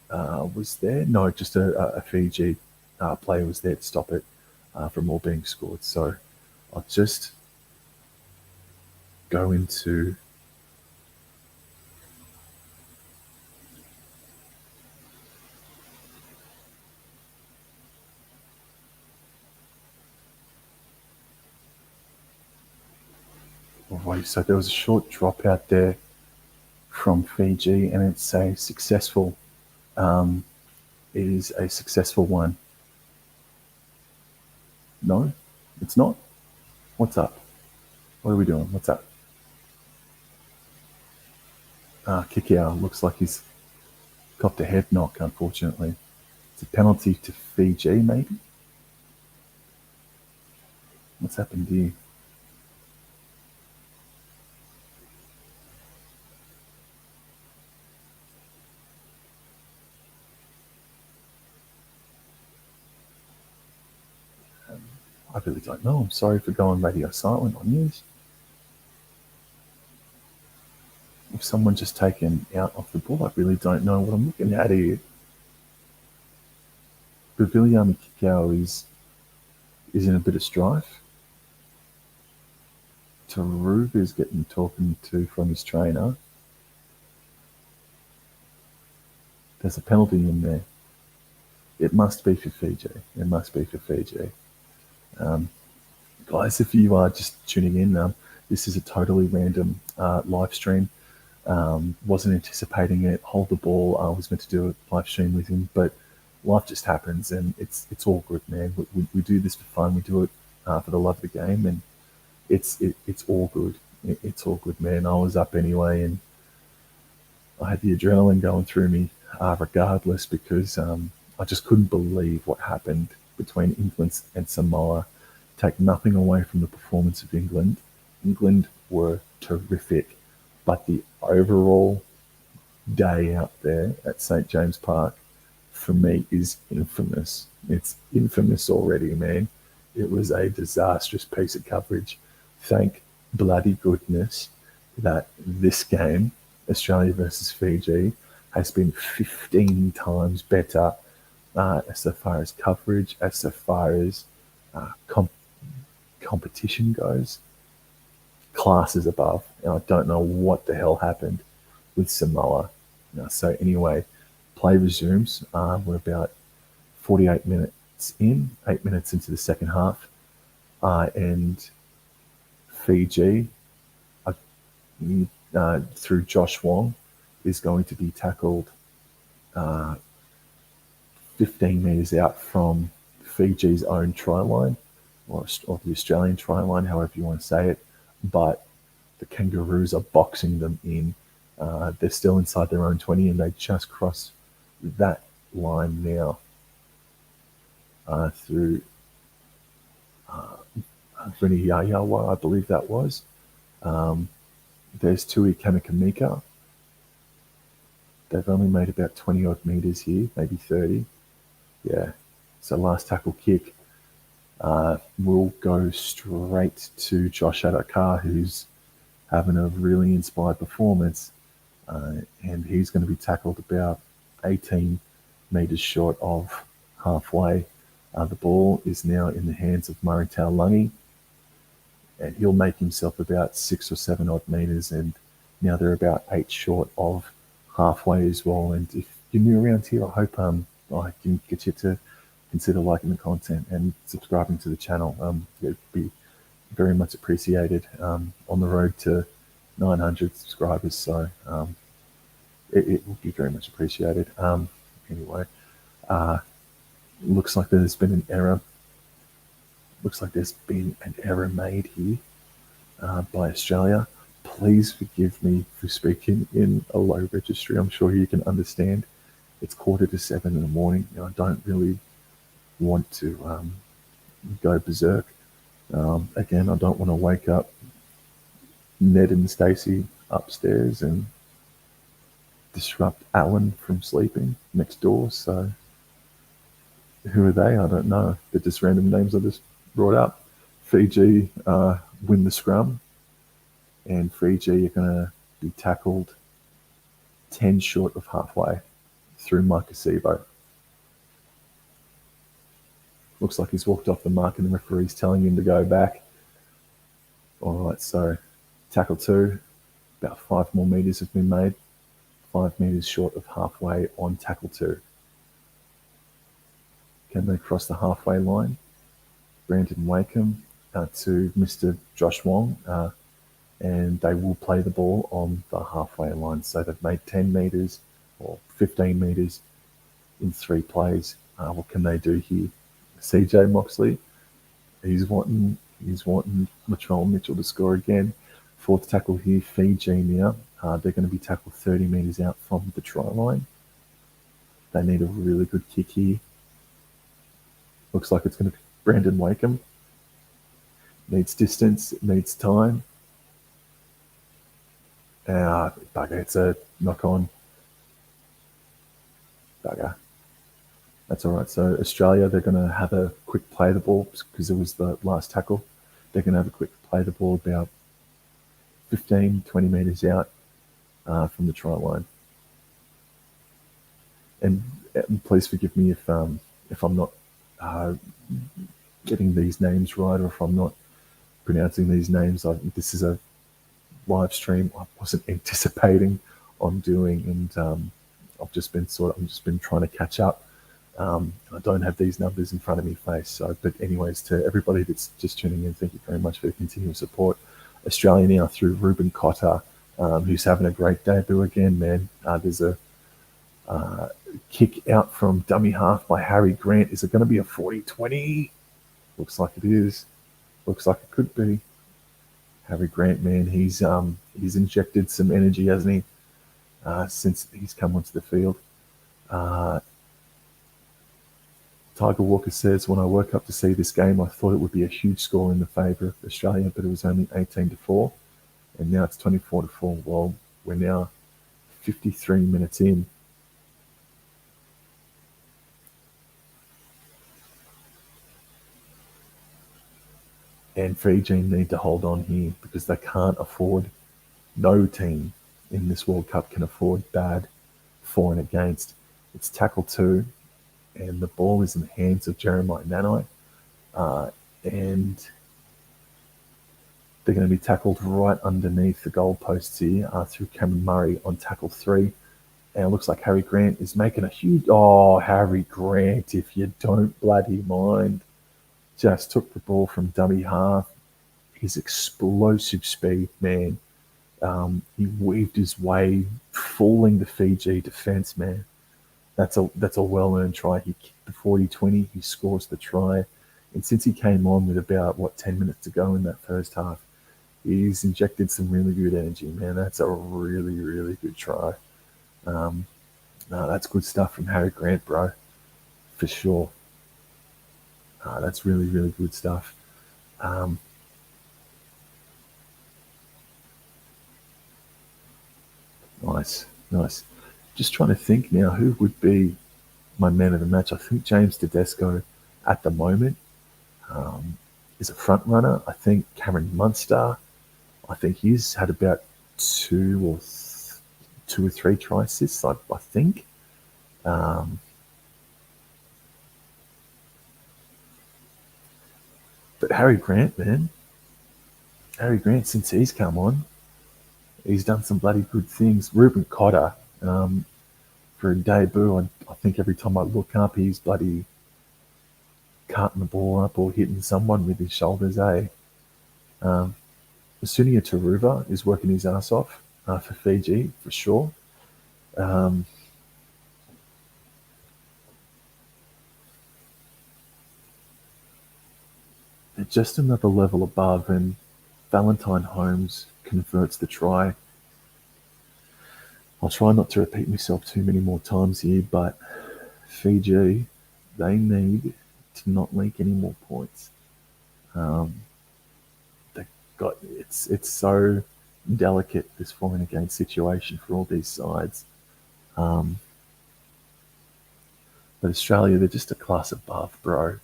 was there. No, just a Fiji player was there to stop it from all being scored. So I'll just go into so there was a short drop out there from Fiji, and it's a successful. It is a successful one. No, it's not. What's up? What are we doing? What's up? Kikau looks like he's copped a head knock, unfortunately. It's a penalty to Fiji, maybe? What's happened here? I really don't know. I'm sorry for going radio silent on news. If someone just taken out off the ball, I really don't know what I'm looking at here. But Viliami Kikau is in a bit of strife. Taruga is getting talking to from his trainer. There's a penalty in there. It must be for Fiji. It must be for Fiji. Guys, if you are just tuning in, this is a totally random live stream. Wasn't anticipating it. Hold the ball. I was meant to do a live stream with him, but life just happens, and it's all good, man. We do this for fun. We do it for the love of the game, and it's all good. It's all good, man. I was up anyway, and I had the adrenaline going through me, regardless, because I just couldn't believe what happened between England and Samoa. Take nothing away from the performance of England. England were terrific, but the overall day out there at St. James Park, for me, is infamous. It's infamous already, man. It was a disastrous piece of coverage. Thank bloody goodness that this game, Australia versus Fiji, has been 15 times better as so far as coverage, as so far as competition goes. Classes above, and I don't know what the hell happened with Samoa. So anyway, play resumes. We're about 48 minutes in, 8 minutes into the second half, and Fiji, through Josh Wong, is going to be tackled 15 metres out from Fiji's own try line, or the Australian try line, however you want to say it. But the Kangaroos are boxing them in. They're still inside their own 20, and they just cross that line now through Viniyayawa, I believe that was. There's Tui Kanakamika. They've only made about 20 odd metres here, maybe 30. Yeah. So last tackle kick will go straight to Josh Adokar, who's having a really inspired performance. And he's going to be tackled about 18 metres short of halfway. The ball is now in the hands of Murray Taulagi, and he'll make himself about 6 or 7 odd metres, and now they're about 8 short of halfway as well. And if you're new around here, I hope I can get you to consider liking the content and subscribing to the channel. It'd be very much appreciated on the road to 900 subscribers, so it will be very much appreciated. Anyway, looks like there's been an error. Looks like there's been an error made here by Australia. Please forgive me for speaking in a low registry. I'm sure you can understand. It's 7:15 in the morning, and I don't really want to go berserk. Again, I don't want to wake up Ned and Stacey upstairs and disrupt Alan from sleeping next door. So who are they? I don't know. They're just random names I just brought up. Fiji win the scrum, and Fiji are going to be tackled 10 short of halfway through Makasibo. Looks like he's walked off the mark and the referee's telling him to go back. All right, so tackle 2, about 5 more metres have been made. 5 metres short of halfway on tackle 2. Can they cross the halfway line? Brandon Wakeham to Mr. Josh Wong, and they will play the ball on the halfway line. So they've made 10 metres or 15 metres in 3 plays. What can they do here? CJ Moxley, he's wanting Latrell Mitchell to score again. 4th tackle here, Fiji now. They're going to be tackled 30 metres out from the try line. They need a really good kick here. Looks like it's going to be Brandon Wakeham. Needs distance, needs time. Bugger, it's a knock on. Bugger. That's all right. So Australia, they're going to have a quick play the ball because it was the last tackle. They're going to have a quick play the ball about 15, 20 metres out from the try line. And please forgive me if if I'm not getting these names right, or if I'm not pronouncing these names. This is a live stream I wasn't anticipating on doing, and I'm just been trying to catch up. I don't have these numbers in front of me face. So, but anyways, to everybody that's just tuning in, thank you very much for the continued support. Australia now through Ruben Cotter, who's having a great debut again, man. There's a kick out from dummy half by Harry Grant. Is it going to be a 40-20? Looks like it is. Looks like it could be. Harry Grant, man, he's injected some energy, hasn't he? Since he's come onto the field. Tiger Walker says, when I woke up to see this game, I thought it would be a huge score in the favour of Australia, but it was only 18-4, and now it's 24-4. Well, we're now 53 minutes in. And Fiji need to hold on here because they can't afford, no team in this World Cup can afford bad for and against. It's tackle 2, and the ball is in the hands of Jeremiah Nanai. And they're going to be tackled right underneath the goalposts here through Cameron Murray on tackle 3. And it looks like Harry Grant is making a huge... Oh, Harry Grant, if you don't bloody mind. Just took the ball from dummy half. His explosive speed, man. He weaved his way, fooling the Fiji defence, man. That's a well-earned try. He kicked the 40-20. He scores the try. And since he came on with about, 10 minutes to go in that first half, he's injected some really good energy, man. That's a really, really good try. No, that's good stuff from Harry Grant, bro. For sure. That's really, really good stuff. Nice. Just trying to think now, who would be my man of the match? I think James Tedesco at the moment is a front runner. I think Cameron Munster, I think he's had about two or three try assists, I think. But Harry Grant, man. Harry Grant, since he's come on, he's done some bloody good things. Ruben Cotter, for a debut, I think every time I look up, he's bloody carting the ball up or hitting someone with his shoulders, eh? Sunia Taruva is working his ass off for Fiji, for sure. They're just another level above, and Valentine Holmes converts the try. I'll try not to repeat myself too many more times here, but Fiji, they need to not leak any more points. They got it's so delicate, this for and against situation for all these sides. But Australia, they're just a class above, bro.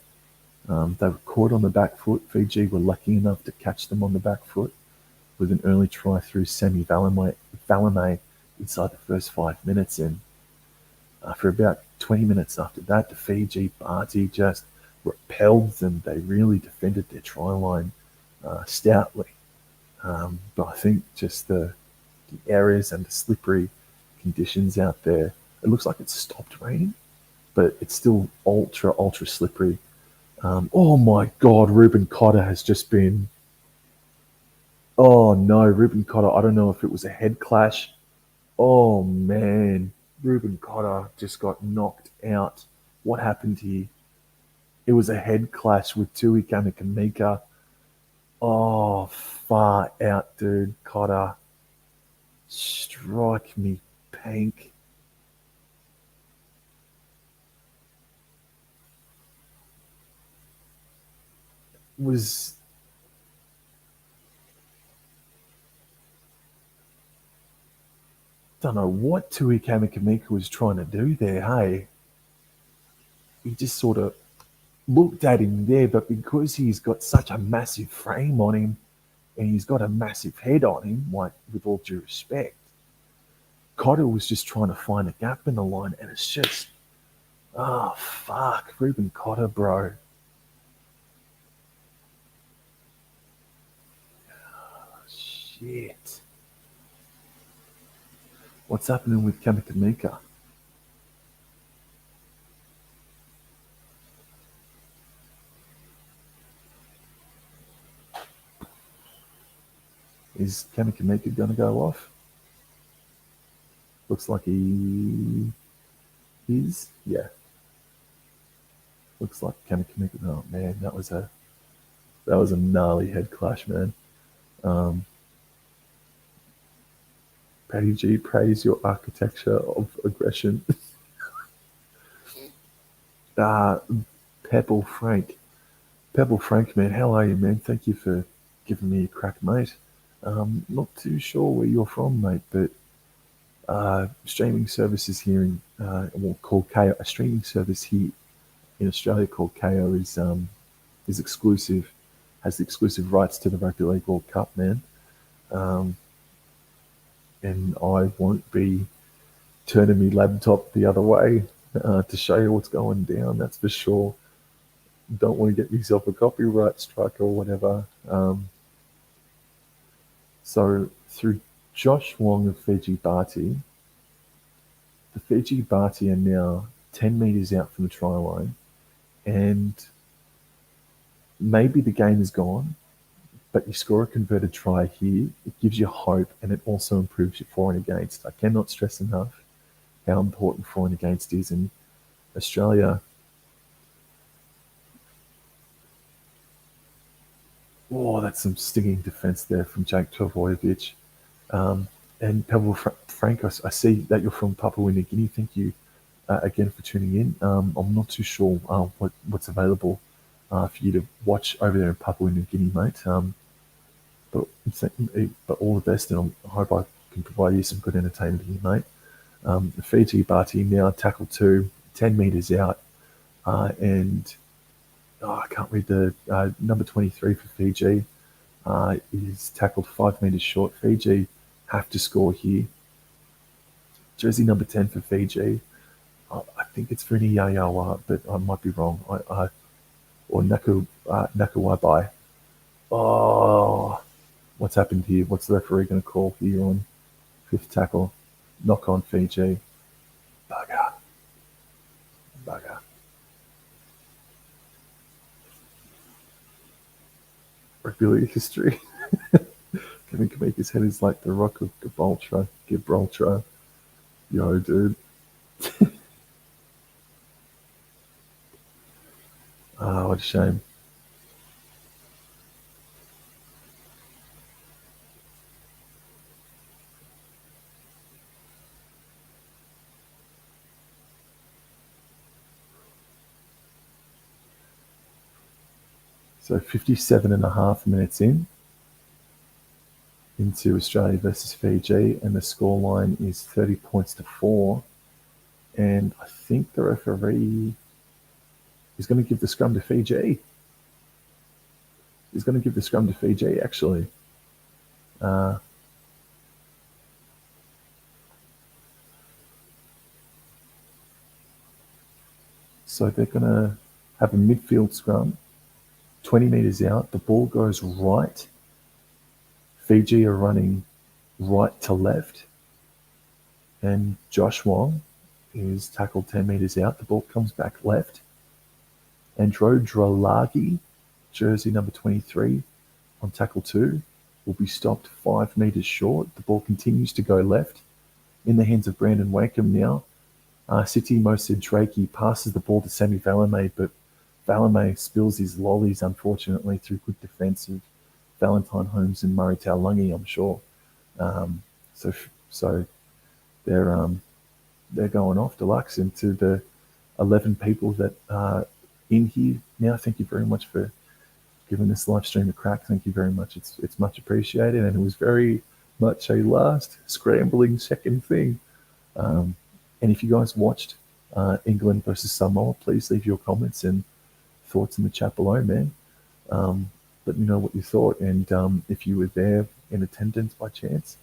They were caught on the back foot. Fiji were lucky enough to catch them on the back foot with an early try through Semi Valemei inside the first 5 minutes. And for about 20 minutes after that, the Fiji party just repelled them. They really defended their try line stoutly. But I think just the areas and the slippery conditions out there, it looks like it's stopped raining, but it's still ultra slippery. Oh my God, Ruben Cotter has just been... Oh no, Ruben Cotter, I don't know if it was a head clash. Oh man, Ruben Cotter just got knocked out. What happened here? It was a head clash with Tui Kamikamika. Oh, far out, dude. Cotter. Strike me pink. Was... Don't know what Tui Kamikamika was trying to do there, hey? He just sort of looked at him there, but because he's got such a massive frame on him and he's got a massive head on him, like, with all due respect, Cotter was just trying to find a gap in the line, and it's just... Oh, fuck. Ruben Cotter, bro. Shit. What's happening with Kamakamika? Is Kamakamika going to go off? Looks like he is. Yeah. Looks like Kamakamika. Oh, man. That was a gnarly head clash, man. Um, Paddy G, praise your architecture of aggression. uh, Pebble Frank. Pebble Frank, man, how are you, man? Thank you for giving me a crack, mate. Not too sure where you're from, mate, but streaming services here in, called KO, a streaming service here in Australia called KO is exclusive, has the exclusive rights to the Rugby League World Cup, man. Um, and I won't be turning my laptop the other way to show you what's going down. That's for sure. Don't want to get myself a copyright strike or whatever. So through Josh Wong of Fiji Bharti, the Fiji Bharti are now 10 metres out from the try line, and maybe the game is gone, but you score a converted try here, it gives you hope, and it also improves your for and against. I cannot stress enough how important for and against is in Australia. Oh, that's some stinging defence there from Jake Travojevic. And Pavel Frank, I see that you're from Papua New Guinea. Thank you again for tuning in. I'm not too sure what's available for you to watch over there in Papua New Guinea, mate. But but all the best, and I hope I can provide you some good entertainment here, mate. Fiji Bharti now tackle 10 metres out, and I can't read the number 23 for Fiji is tackled 5 metres short. Fiji have to score here. Jersey number 10 for Fiji. I think it's Frini Yayawa, but I might be wrong. Or Nakuwabai. Oh, what's happened here? What's the referee going to call here on fifth tackle? Knock on Fiji. Bugger. Bugger. Rugby league history. Kevin Kamika's head is like the rock of Gibraltar. Yo, dude. Ah, what a shame. So 57 and a half minutes into Australia versus Fiji, and the scoreline is 30 points to 4. And I think the referee is going to give the scrum to Fiji. He's going to give the scrum to Fiji, actually. Uh, so they're going to have a midfield scrum, 20 metres out. The ball goes right. Fiji are running right to left. And Josh Wong is tackled 10 metres out. The ball comes back left. Andro Drolagi, jersey number 23, on tackle 2, will be stopped 5 metres short. The ball continues to go left. In the hands of Brandon Wakeham now. City Mosid Drakey passes the ball to Sammy Valame, but Valame spills his lollies, unfortunately, through good defence of Valentine Holmes and Murray Taulungi, I'm sure. So they're going off deluxe into the 11 people that are in here now. Thank you very much for giving this live stream a crack. Thank you very much. It's much appreciated, and it was very much a last scrambling second thing. And if you guys watched England versus Samoa, please leave your comments and thoughts in the chat below, man. Let me know what you thought, and if you were there in attendance by chance,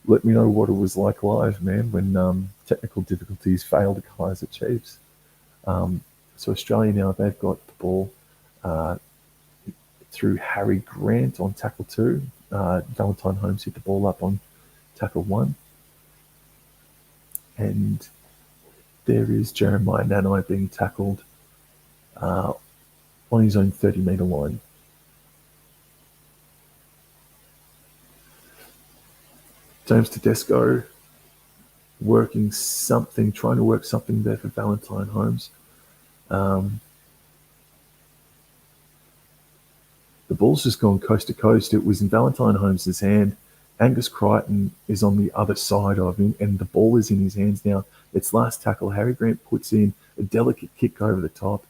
let me know what it was like live, man, when technical difficulties failed the Kaiser Chiefs. So Australia now, they've got the ball uh, through Harry Grant on tackle 2. Valentine Holmes hit the ball up on tackle 1. And there is Jeremiah Nanai being tackled on his own 30-metre line. James Tedesco trying to work something there for Valentine Holmes. The ball's just gone coast to coast. It was in Valentine Holmes' hand. Angus Crichton is on the other side of him, and the ball is in his hands now. It's last tackle. Harry Grant puts in a delicate kick over the top.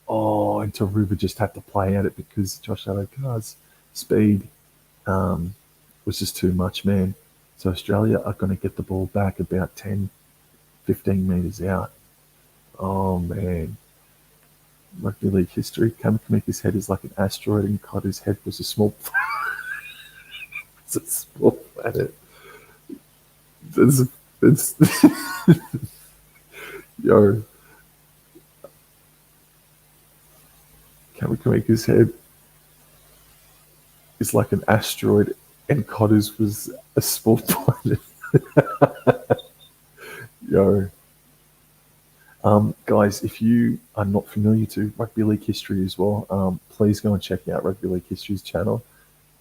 Oh, and Taruva just had to play at it because Josh Adokar's speed was just too much, man. So Australia are going to get the ball back about 10, 15 metres out. Oh, man. Rugby league history. Kamikamica's head is like an asteroid, and Cotter's head was a small it's a small planet. It's yo. Kamikamica's head is like an asteroid, and Cotter's was a small planet. Yo. Guys, if you are not familiar to rugby league history as well, please go and check out Rugby League History's channel.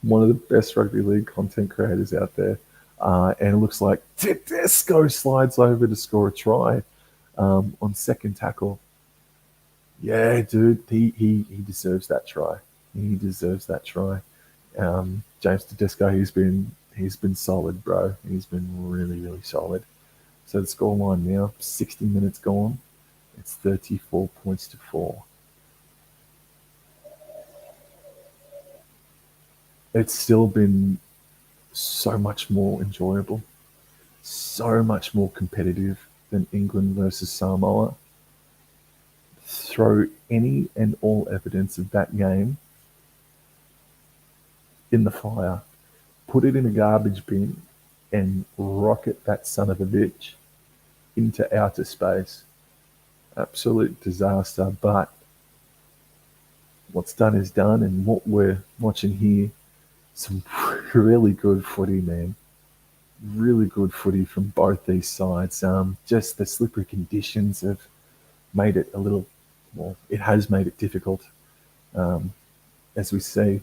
One of the best rugby league content creators out there. And it looks like Tedesco slides over to score a try on second tackle. Yeah, dude, he deserves that try. He deserves that try. James Tedesco, he's been solid, bro. He's been really, really solid. So the scoreline now, 60 minutes gone. It's 34 points to 4. It's still been so much more enjoyable, so much more competitive than England versus Samoa. Throw any and all evidence of that game in the fire, put it in a garbage bin, and rocket that son of a bitch into outer space. Absolute disaster, but what's done is done, and what we're watching here, some really good footy, man. Really good footy from both these sides. Just the slippery conditions have made it a little, well, it has made it difficult, as we see,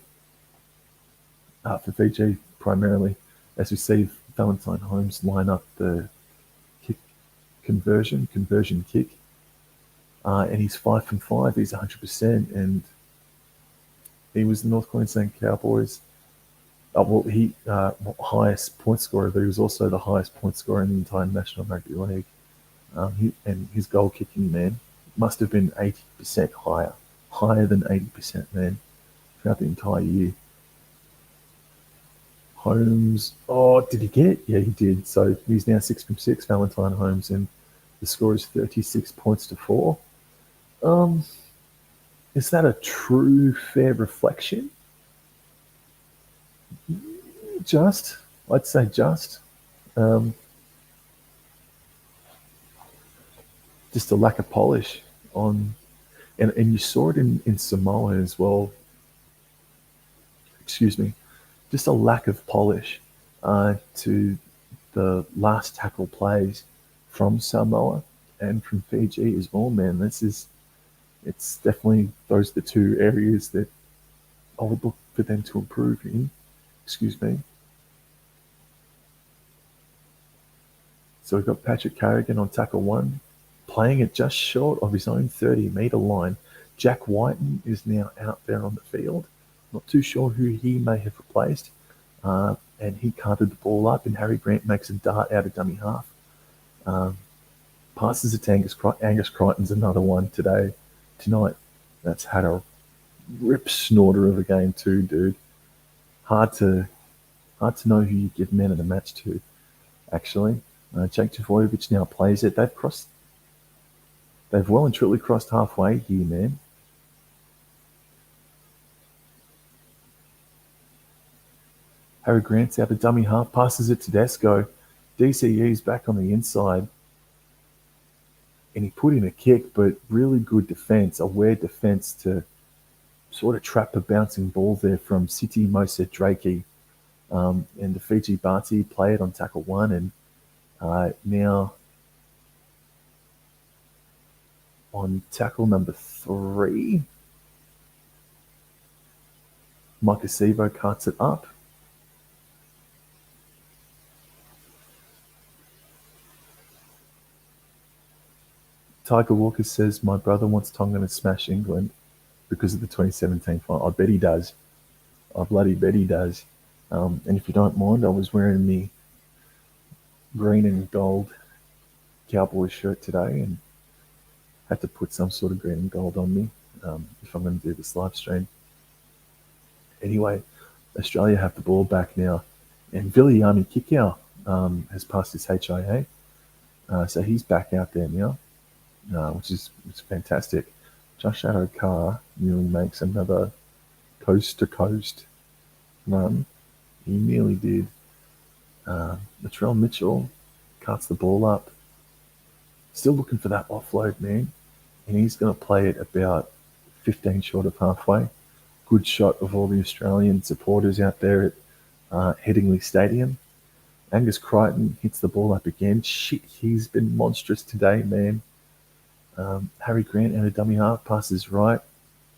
for Fiji primarily, as we see Valentine Holmes line up the kick conversion kick. And he's 5 from 5. He's 100%, and he was the North Queensland Cowboys. He highest point scorer, but he was also the highest point scorer in the entire National Rugby League. And his goal kicking, man, must have been 80% higher than 80%, man, throughout the entire year. Holmes, did he get it? Yeah, he did. So he's now 6 from 6, Valentine Holmes, and the score is 36 points to 4. Is that a true fair reflection? I'd say just. Just a lack of polish on, and you saw it in Samoa as well. Excuse me. Just a lack of polish to the last tackle plays from Samoa and from Fiji as well, man. It's definitely those are the two areas that I would look for them to improve in. Excuse me. So we've got Patrick Carrigan on tackle 1, playing it just short of his own 30-metre line. Jack Whiten is now out there on the field. Not too sure who he may have replaced. And he carted the ball up, and Harry Grant makes a dart out of dummy half. Passes it to Angus Crichton's another one tonight. That's had a rip snorter of a game too, dude. Hard to know who you give man of the match to, actually. Jake Javojevic now plays it. They've well and truly crossed halfway here, man. Harry Grant's out of dummy half, passes it to Tedesco. DCE's back on the inside. and he put in a kick, but really good defence, aware defence to sort of trap a bouncing ball there from City Mosa Drakey. And the Fiji Bati played on tackle 1, and now on tackle number 3, Makasivo cuts it up. Tiger Walker says, my brother wants Tonga to smash England because of the 2017 final. I bet he does. I bloody bet he does. And if you don't mind, I was wearing the green and gold Cowboys shirt today and had to put some sort of green and gold on me if I'm going to do this live stream. Anyway, Australia have the ball back now. And Viliami Kikau has passed his HIA. So he's back out there now, which is fantastic. Josh Adokar nearly makes another coast-to-coast run. He nearly did. Latrell Mitchell cuts the ball up. Still looking for that offload, man. And he's going to play it about 15 short of halfway. Good shot of all the Australian supporters out there at Headingley Stadium. Angus Crichton hits the ball up again. Shit, he's been monstrous today, man. Harry Grant out of dummy half, passes right.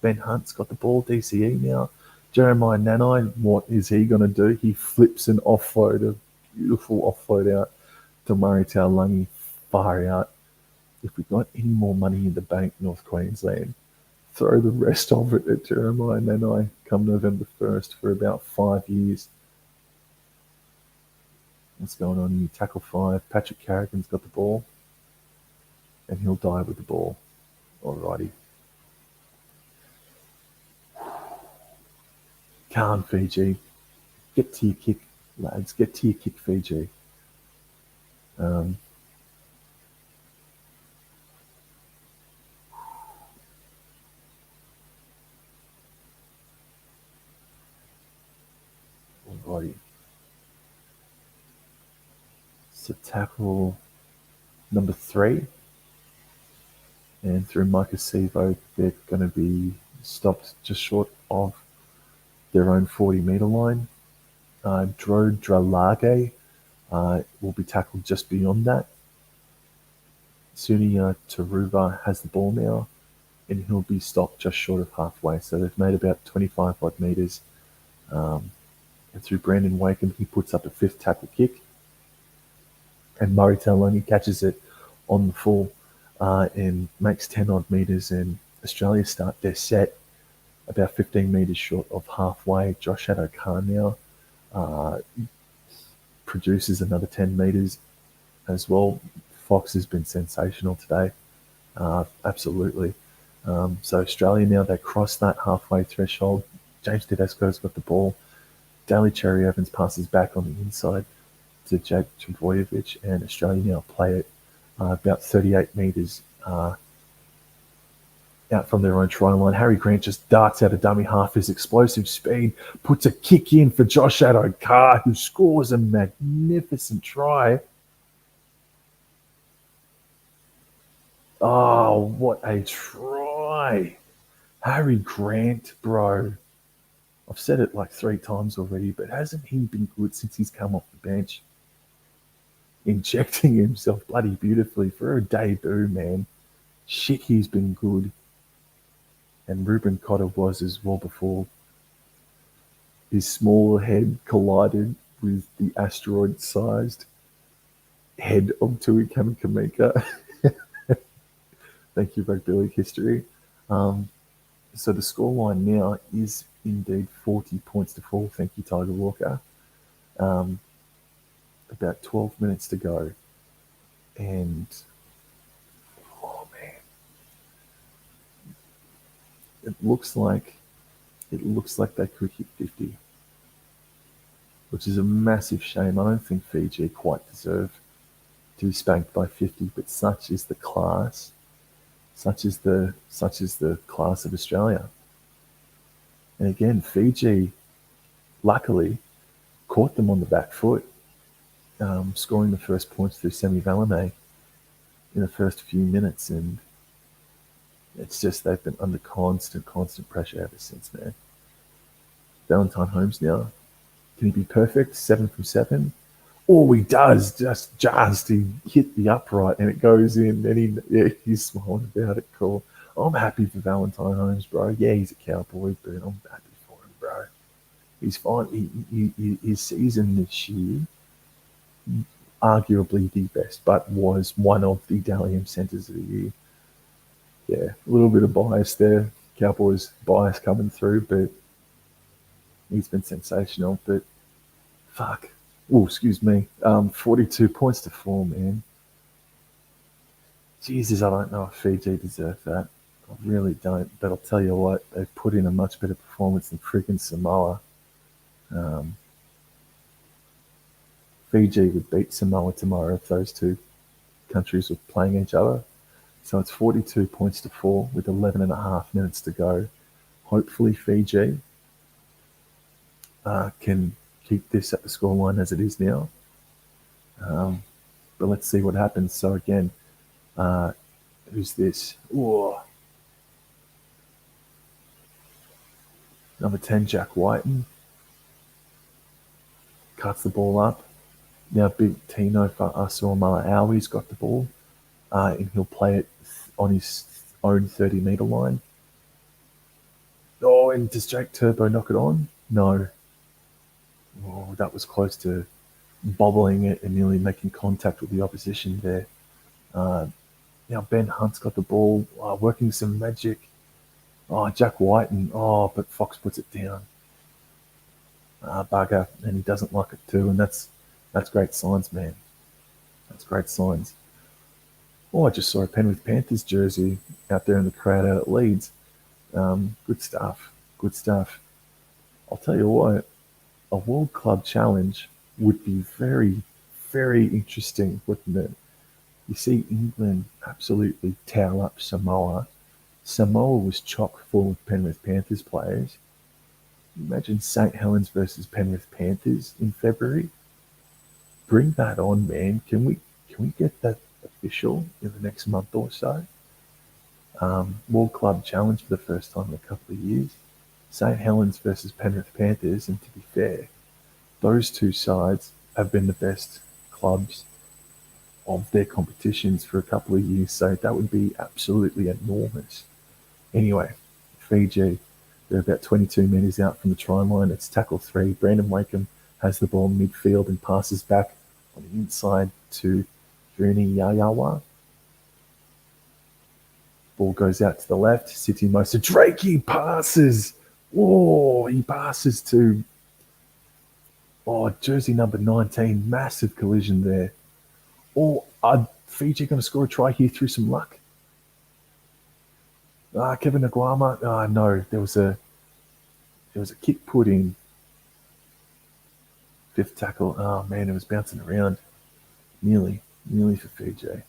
Ben Hunt's got the ball, DCE now. Jeremiah Nanai, what is he going to do? He flips an offload, a beautiful offload out to Murray Taulagi, far out. If we've got any more money in the bank, North Queensland, throw the rest of it at Jeremiah Nanai come November 1st for about 5 years. What's going on here? Tackle 5. Patrick Carrigan's got the ball. And he'll die with the ball. Alrighty. Calm, Fiji. Get to your kick, lads. Get to your kick, Fiji. Alrighty. So tackle number 3. And through Micah Sevo, they're going to be stopped just short of their own 40-metre line. Dro Dralage will be tackled just beyond that. Sunia Taruva has the ball now, and he'll be stopped just short of halfway. So they've made about 25 odd metres. And through Brandon Wakeham, he puts up a 5th tackle kick. And Murray Taulagi catches it on the full and makes 10 odd metres. And Australia start their set about 15 metres short of halfway. Josh Adokar now produces another 10 metres as well. Fox has been sensational today. Absolutely. So Australia now, they cross that halfway threshold. James Tedesco's got the ball. Daly Cherry Evans passes back on the inside to Jake Trbojevic, and Australia now play it about 38 metres out from their own try line. Harry Grant just darts out of dummy half. His explosive speed puts a kick in for Josh Adokar, who scores a magnificent try. Oh, what a try. Harry Grant, bro. I've said it like 3 times already, but hasn't he been good since he's come off the bench? Injecting himself bloody beautifully for a debut, man. Shit, he's been good. And Ruben Cotter was as well before his small head collided with the asteroid-sized head of Tui Kamikamica. Thank you, Rugby League history. So the scoreline now is indeed 40 points to 4. Thank you, Tiger Walker. About 12 minutes to go. And, oh man, it looks like they could hit 50, which is a massive shame. I don't think Fiji quite deserve to be spanked by 50, but such is the class. Such is the class of Australia. And again, Fiji, luckily, caught them on the back foot, scoring the first points through Semi Valame. in the first few minutes, and it's just they've been under constant pressure ever since, man. Valentine Holmes now. Can he be perfect? 7 from 7. All he does just he hit the upright and it goes in, and he's smiling about it. Cool. I'm happy for Valentine Holmes, bro. Yeah, he's a cowboy, but I'm happy for him, bro. He's fine. His season this year, arguably the best, but was one of the Dally M centres of the year. Yeah, a little bit of bias there. Cowboys bias coming through, but he's been sensational. But fuck. Oh, excuse me. 42 points to 4, man. Jesus, I don't know if Fiji deserve that. I really don't. But I'll tell you what, they've put in a much better performance than freaking Samoa. Um, Fiji would beat Samoa tomorrow if those two countries were playing each other. So it's 42 points to 4 with 11 and a half minutes to go. Hopefully Fiji can keep this at the scoreline as it is now. But let's see what happens. So again, who's this? Whoa. Number 10, Jack Whiten. Cuts the ball up. Now big Tino for Samoa Aui's got the ball. And he'll play it on his own 30-metre line. Oh, and does Jake Turbo knock it on? No. Oh, that was close to bobbling it and nearly making contact with the opposition there. Now Ben Hunt's got the ball, working some magic. Oh, Jack Whiten. Oh, but Fox puts it down. Bugger, and he doesn't like it too, and that's great signs, man. That's great signs. Oh, I just saw a Penrith Panthers jersey out there in the crowd out at Leeds. Good stuff. Good stuff. I'll tell you what, a World Club Challenge would be very, very interesting, wouldn't it? You see England absolutely towel up Samoa. Samoa was chock full of Penrith Panthers players. Imagine St. Helens versus Penrith Panthers in February. Bring that on, man. Can we get that official in the next month or so? World Club Challenge for the first time in a couple of years. St. Helens versus Penrith Panthers, and to be fair, those two sides have been the best clubs of their competitions for a couple of years, so that would be absolutely enormous. Anyway, Fiji, they're about 22 metres out from the try line. It's tackle 3. Brandon Wakeham has the ball midfield and passes back on the inside to Vuni Yayawa. Ball goes out to the left. City Mosa. Drakey passes. Oh, he passes to jersey number 19. Massive collision there. Oh, are Fiji going to score a try here through some luck? Kevin Aguama. No, there was a kick put in. 5th tackle. Oh man, it was bouncing around. Nearly for Fiji.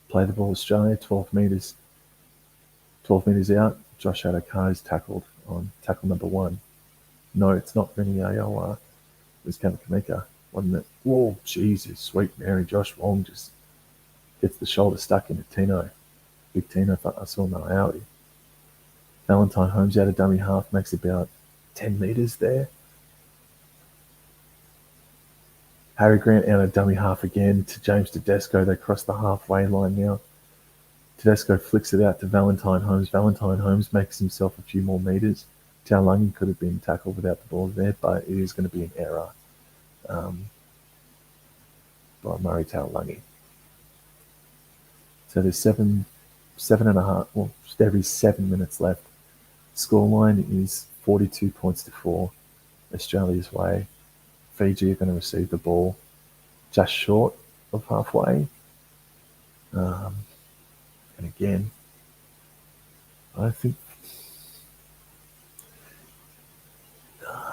Play the ball, Australia. 12 metres. 12 metres out. Josh Adokar is tackled on tackle number 1. No, it's not Vini Ayoa. It was Kamakamika, wasn't it? Whoa, Jesus, sweet Mary. Josh Wong just gets the shoulder stuck into Tino. Big Tino for Samoa Aui. Valentine Holmes out of dummy half, makes about 10 metres there. Harry Grant out of dummy half again to James Tedesco. They cross the halfway line now. Tedesco flicks it out to Valentine Holmes. Valentine Holmes makes himself a few more metres. Taulagi could have been tackled without the ball there, but it is going to be an error by Murray Taulagi. So there's seven and a half, well, just every 7 minutes left. Scoreline is 42 points to 4, Australia's way. Fiji are going to receive the ball just short of halfway. And again, I think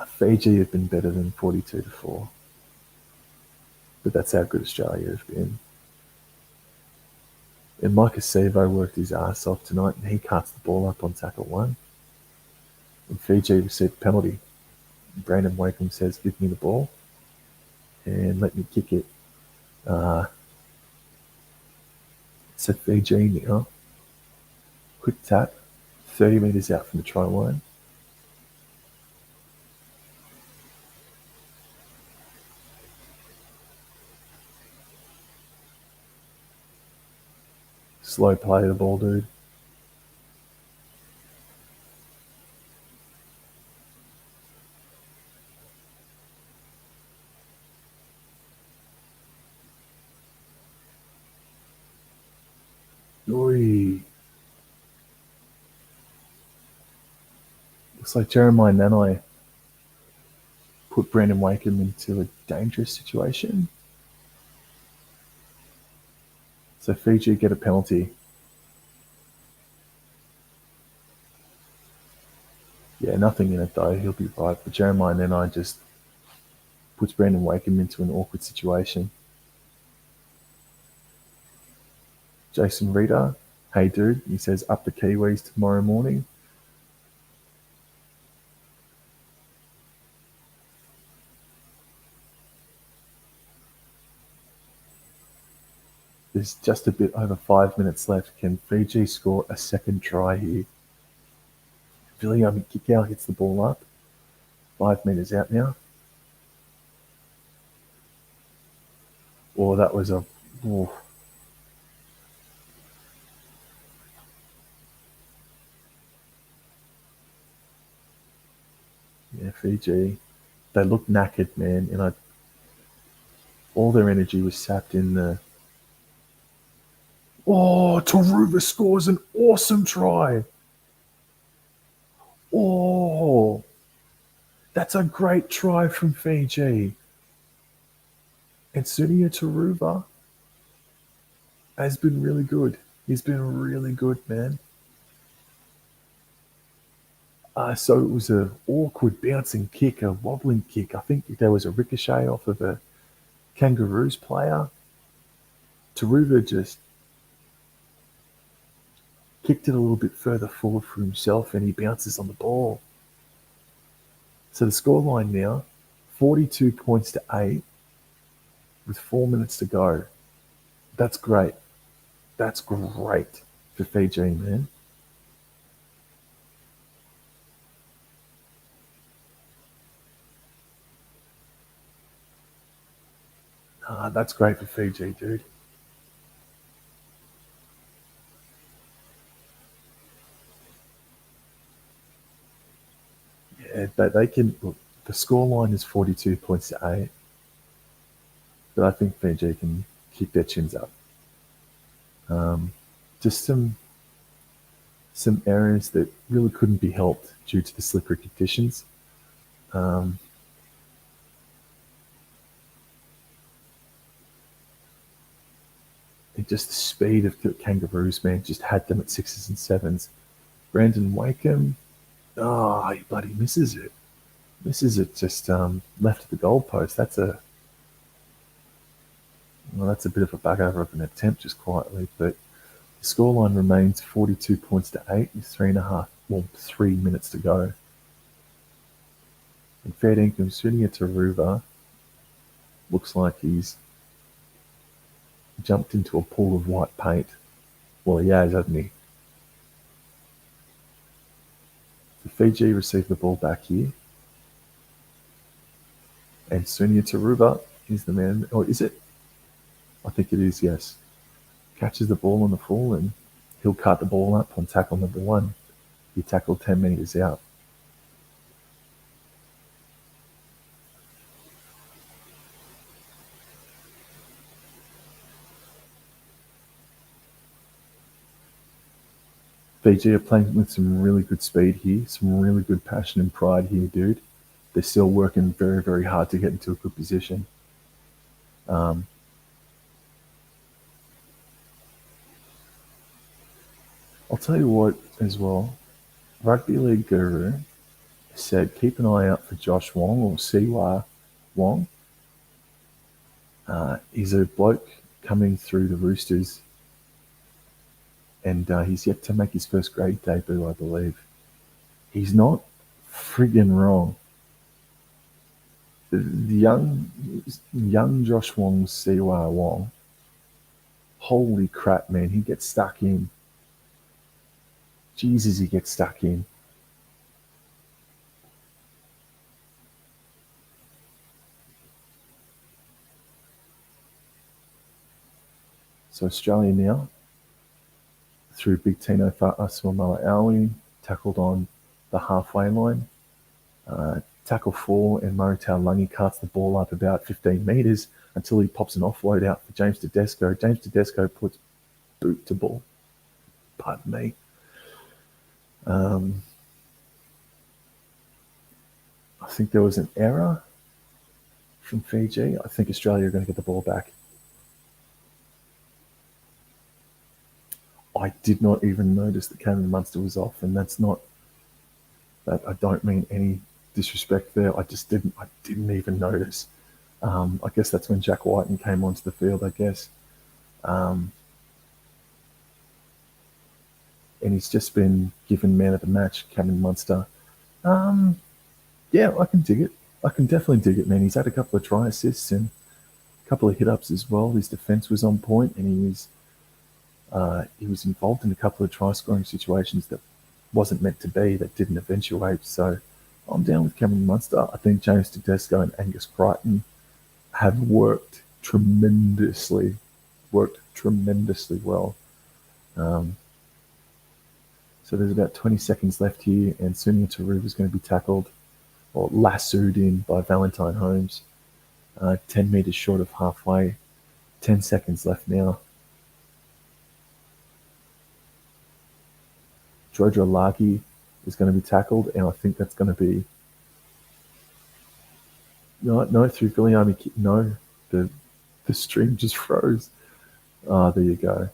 Fiji have been better than 42 to 4. But that's how good Australia have been. And Micah Sevo worked his ass off tonight, and he cuts the ball up on tackle 1. And Fiji received a penalty. Brandon Wakeham says, "Give me the ball and let me kick it." So Fiji now, quick tap, 30 metres out from the try line. Slow play of the ball, dude. Oi. Looks like Jeremiah Nanai put Brandon Wakeham into a dangerous situation. So Fiji get a penalty. Yeah, nothing in it though. He'll be right. But Jeremiah Nanai just puts Brandon Wakeham into an awkward situation. Jason Reeder, hey dude, he says up the Kiwis tomorrow morning. There's just a bit over 5 minutes left. Can Fiji score a second try here? Viliami Kikau hits the ball up. 5 metres out now. Oh, that was a... Oh. Yeah, Fiji. They look knackered, man. And all their energy was sapped in the... Oh, Taruva scores an awesome try. Oh, that's a great try from Fiji. And Sunia Taruva has been really good. He's been really good, man. So it was an awkward bouncing kick, a wobbling kick. I think there was a ricochet off of a Kangaroos player. Taruva just kicked it a little bit further forward for himself and he bounces on the ball. So the scoreline now, 42 points to 8 with 4 minutes to go. That's great. That's great for Fiji, man. That's great for Fiji, dude. Yeah, they can. Look, the scoreline is 42 points to 8, but I think Fiji can keep their chins up. Just some areas that really couldn't be helped due to the slippery conditions. Um, and just the speed of the Kangaroos, man, just had them at sixes and sevens. Brandon Wakeham, oh, he bloody misses it. Misses it just left of the goalpost. That's a bit of a bugger of an attempt, just quietly. But the scoreline remains 42 points to 8 with 3 minutes to go. And fair dinkum, Sunia Taruva looks like he's jumped into a pool of white paint. Well, he has, hasn't he? So Fiji receive the ball back here. And Sunia Taruva is the man. Or is it? I think it is, yes. Catches the ball on the full and he'll cut the ball up on tackle number 1. He tackled 10 metres out. Fiji are playing with some really good speed here, some really good passion and pride here, dude. They're still working very, very hard to get into a good position. I'll tell you what, as well, Rugby League Guru said keep an eye out for Josh Wong or Siwa Wong. He's a bloke coming through the Roosters, and he's yet to make his first grade debut, I believe. He's not friggin' wrong. The young Josh Wong, Siwa Wong, Holy crap, man. He gets stuck in. Jesus, he gets stuck in. So Australia now, through Big Tino Fa'asuamaleaui, tackled on the halfway line. Tackle 4, and Murray Taulagi carts the ball up about 15 metres until he pops an offload out for James Tedesco. James Tedesco puts boot to ball. Pardon me. I think there was an error from Fiji. I think Australia are going to get the ball back. I did not even notice that Cameron Munster was off, and that's not that. I don't mean any disrespect there. I just didn't. I didn't even notice. I guess that's when Jack Whiten came onto the field. I guess, and he's just been given man of the match, Cameron Munster. Yeah, I can dig it. I can definitely dig it, man. He's had a couple of try assists and a couple of hit ups as well. His defence was on point, and he was involved in a couple of try scoring situations that wasn't meant to be, that didn't eventuate. So I'm down with Cameron Munster. I think James Tedesco and Angus Crichton have worked tremendously well. So there's about 20 seconds left here, and Sunia Taru is going to be tackled or lassoed in by Valentine Holmes. 10 metres short of halfway. 10 seconds left now. Jojo Lagi is going to be tackled, and I think that's going to be no through Viliami. No, the stream just froze. There you go.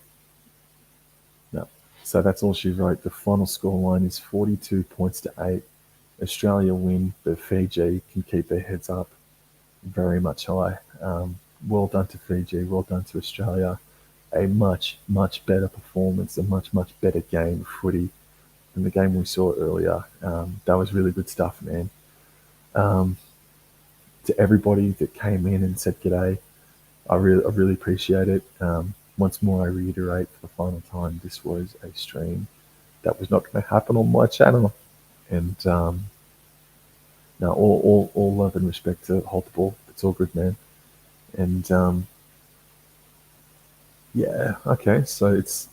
No, so that's all she wrote. The final scoreline is 42 points to 8. Australia win, but Fiji can keep their heads up very much high. Well done to Fiji. Well done to Australia. A much better performance, a much better game of footy than the game we saw earlier. That was really good stuff, man. To everybody that came in and said g'day, I really appreciate it. Once more, I reiterate for the final time, this was a stream that was not going to happen on my channel. And no, all love and respect to Hold the Ball. It's all good, man. And yeah, okay, so it's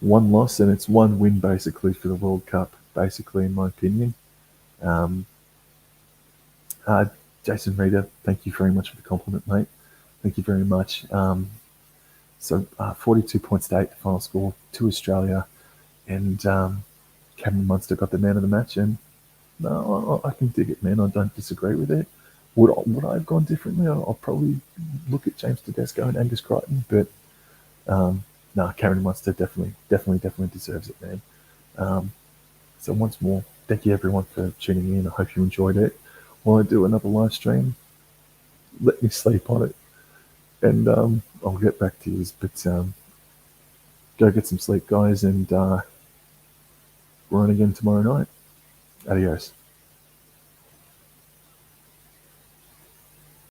one loss and it's one win basically for the World Cup, basically, in my opinion. Jason Reader, thank you very much for the compliment, mate. Thank you very much. So 42 points to 8, the final score to Australia, and Cameron Munster got the man of the match. And no, I can dig it, man. I don't disagree with it. Would I have gone differently? I'll probably look at James Tedesco and Angus Crichton, but no, Cameron Munster definitely deserves it, man. So once more, thank you everyone for tuning in. I hope you enjoyed it. While I do another live stream, let me sleep on it, and I'll get back to you. But go get some sleep, guys, and we're on again tomorrow night. Adios.